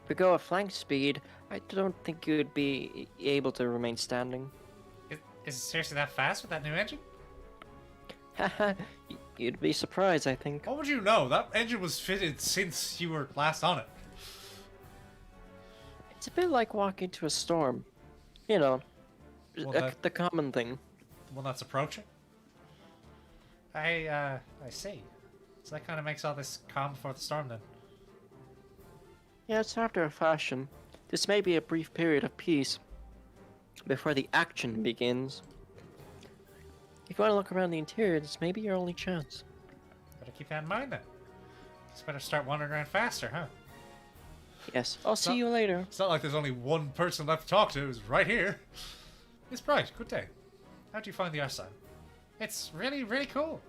If we go at flank speed, I don't think you would be able to remain standing. Is it seriously that fast with that new engine? Haha, you'd be surprised, I think. What would you know? That engine was fitted since you were last on it. It's a bit like walking into a storm. You know, Well, the common thing. The one that's approaching? I see. So that kind of makes all this calm before the storm then. Yeah, it's after a fashion. This may be a brief period of peace before the action begins. If you want to look around the interior, this may be your only chance. Better keep that in mind then. Just better start wandering around faster, huh? Yes, I'll see you later. It's not like there's only one person left to talk to. It's right here. It's bright. Good day. How do you find the outside? It's really, really cool.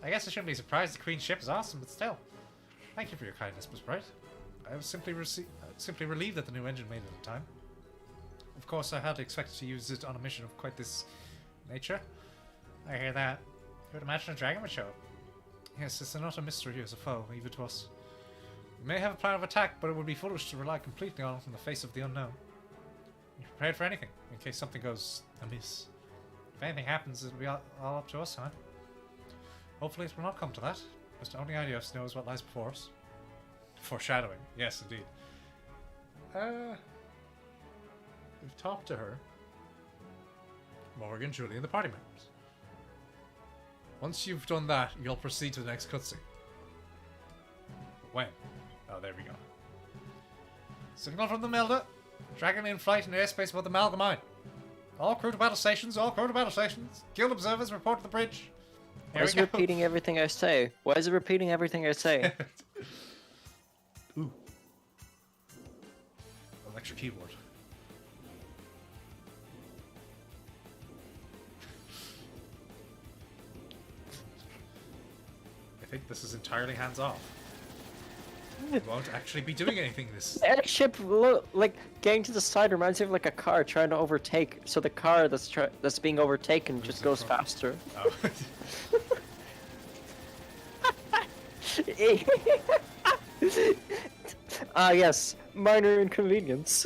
I guess I shouldn't be surprised. The Queen's ship is awesome, but still. Thank you for your kindness, Miss Bright. I was simply relieved that the new engine made it in time. Of course, I had expected to use it on a mission of quite this nature. I hear that. Who would imagine a dragon would show up? Yes, it's not a mystery as a foe, even to us. We may have a plan of attack, but it would be foolish to rely completely on it in the face of the unknown. Be prepared for anything, in case something goes amiss. If anything happens, it'll be all up to us, huh? Hopefully it will not come to that, because only Idios knows what lies before us. Foreshadowing, yes indeed. We've talked to her. Morgan, Julie, and the party members. Once you've done that, you'll proceed to the next cutscene. When? Oh, there we go. Signal from the Melda. Dragon in flight in airspace above the Malgamine. All crew to battle stations, all crew to battle stations. Guild observers report to the bridge. Why is it repeating everything I say? Why is it repeating everything I say? Ooh. Electric keyboard. I think this is entirely hands-off. We won't actually be doing anything this. The airship, like, getting to the side reminds me of like a car trying to overtake. So the car that's being overtaken just goes faster. Oh. Ah, yes, minor inconvenience.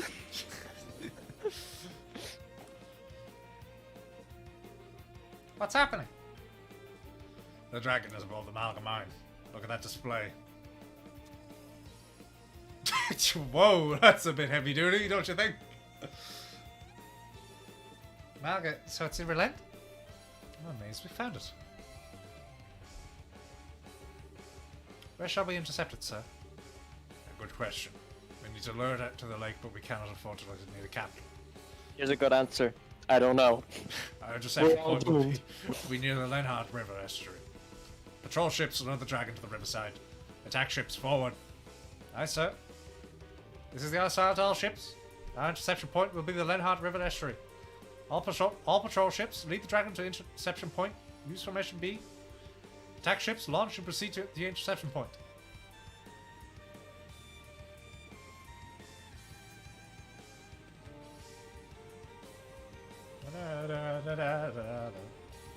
What's happening? The dragon is above the Malgamine. Look at that display. Whoa, that's a bit heavy duty, don't you think? Malga, so it's in Relent? I'm amazed we found it. Where shall we intercept it, sir? A good question. We need to lure it out to the lake, but we cannot afford to let it near the capital. Here's a good answer. I don't know. Our interception point will be near the Lenhart River estuary. Patrol ships will load the dragon to the riverside. Attack ships forward. Aye, sir. This is the other to all ships. Our interception point will be the Lenhart River estuary. All patrol ships lead the dragon to interception point. Use formation B. Attack ships launch and proceed to the interception point.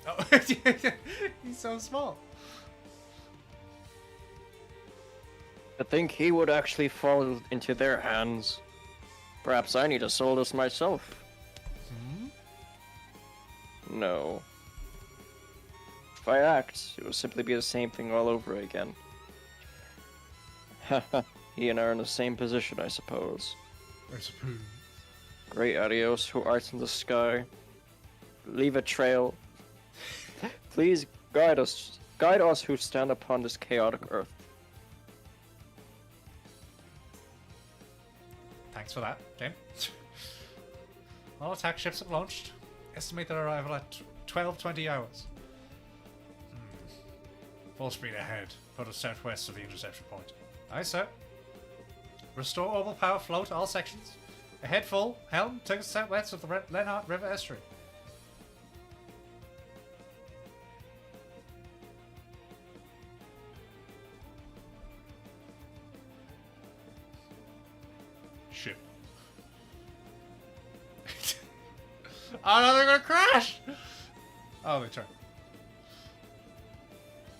Oh, he's so small. I think he would actually fall into their hands. Perhaps I need to solve this myself. No. If I act, it will simply be the same thing all over again. Haha, he and I are in the same position, I suppose. I suppose. Great Adios, who arts in the sky. Leave a trail. Please guide us who stand upon this chaotic earth. Thanks for that, Jane. All attack ships have launched. Estimate their arrival at 12:20 hours. Full speed ahead. Put us southwest of the interception point. Aye, sir. Restore orbital power flow to all sections. Ahead full. Helm, take us southwest of the Lenhart River estuary. Ship. Oh no, they're gonna crash! Oh, they turn.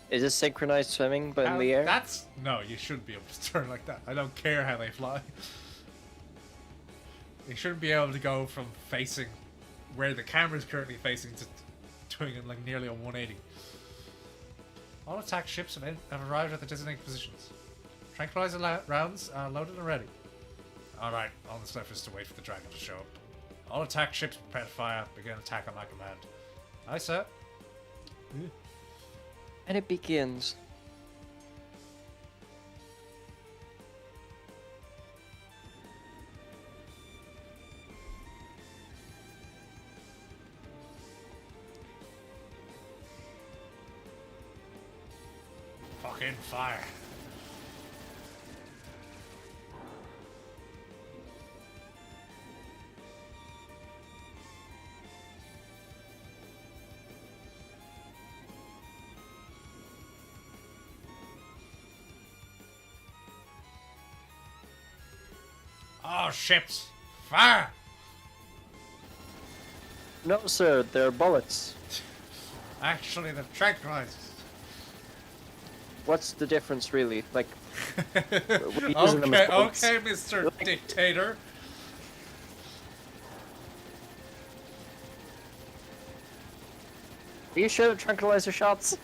Is this synchronized swimming but in the air? That's... No, you shouldn't be able to turn like that. I don't care how they fly. You shouldn't be able to go from facing where the camera's currently facing to doing it like nearly a 180. All attack ships have arrived at the designated positions. Tranquilizer rounds are loaded and ready. Alright, all that's left is to wait for the dragon to show up. All attack ships prepare to fire. Begin attack on my command. Aye, sir. And it begins. Fucking fire. Oh, ships! Fire! No, sir, they're bullets. Actually, they're tranquilizers. What's the difference, really? Like, Okay, using them as bullets. okay, Mr. Dictator. Are you sure the tranquilizer shots?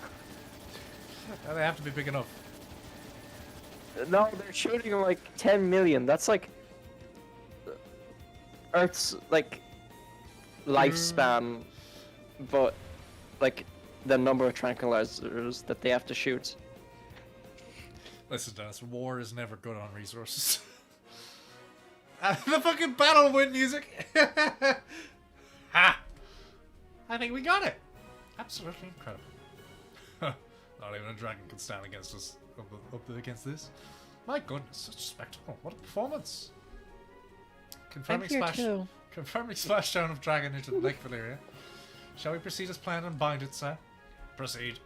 They have to be big enough. No, they're shooting like 10 million. That's like Earth's like lifespan, but like the number of tranquilizers that they have to shoot. Listen, Dennis, war is never good on resources. The fucking battle win music! Ha! I think we got it! Absolutely incredible. Not even a dragon can stand against us, up against this. My goodness, such a spectacle. What a performance! Confirming splashdown of dragon into the Lake Valeria. Shall we proceed as planned and bind it, sir? Proceed.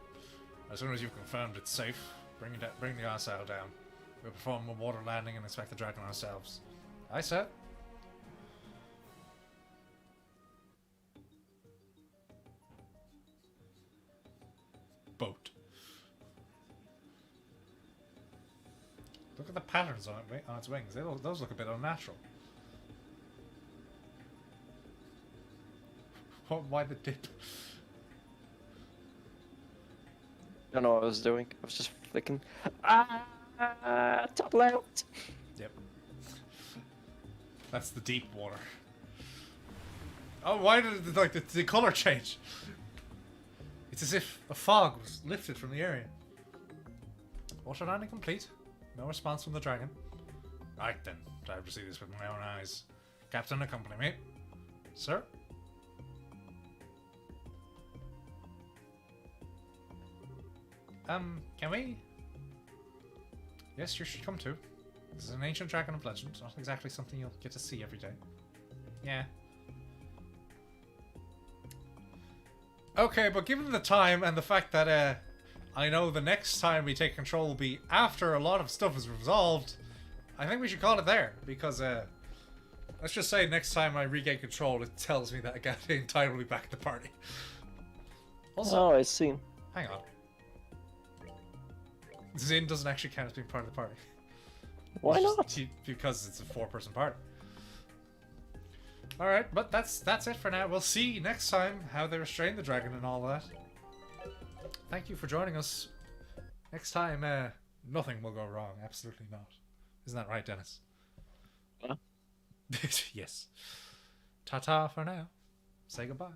As soon as you've confirmed it's safe, bring the arsale down. We'll perform a water landing and inspect the dragon ourselves. Aye, sir. Boat. Look at the patterns on its wings. Those look a bit unnatural. Why the dip? I don't know what I was doing. I was just flicking. Top left. Yep. That's the deep water. Oh, why did the color change? It's as if a fog was lifted from the area. Water landing complete. No response from the dragon. Right then, time to see this with my own eyes. Captain, accompany me. Sir? Can we? Yes, you should come too. This is an ancient dragon of legend, not exactly something you'll get to see every day. Yeah. Okay, but given the time and the fact that, I know the next time we take control will be after a lot of stuff is resolved, I think we should call it there, because, let's just say next time I regain control, it tells me that Agate and Tide will be back at the party. Also, Oh, I see. hang on. Zin doesn't actually count as being part of the party. Why It's not? just because it's a 4-person party. Alright, but that's it for now. We'll see next time how they restrain the dragon and all that. Thank you for joining us. Next time, nothing will go wrong. Absolutely not. Isn't that right, Dennis? Huh? Yes. Ta-ta for now. Say goodbye.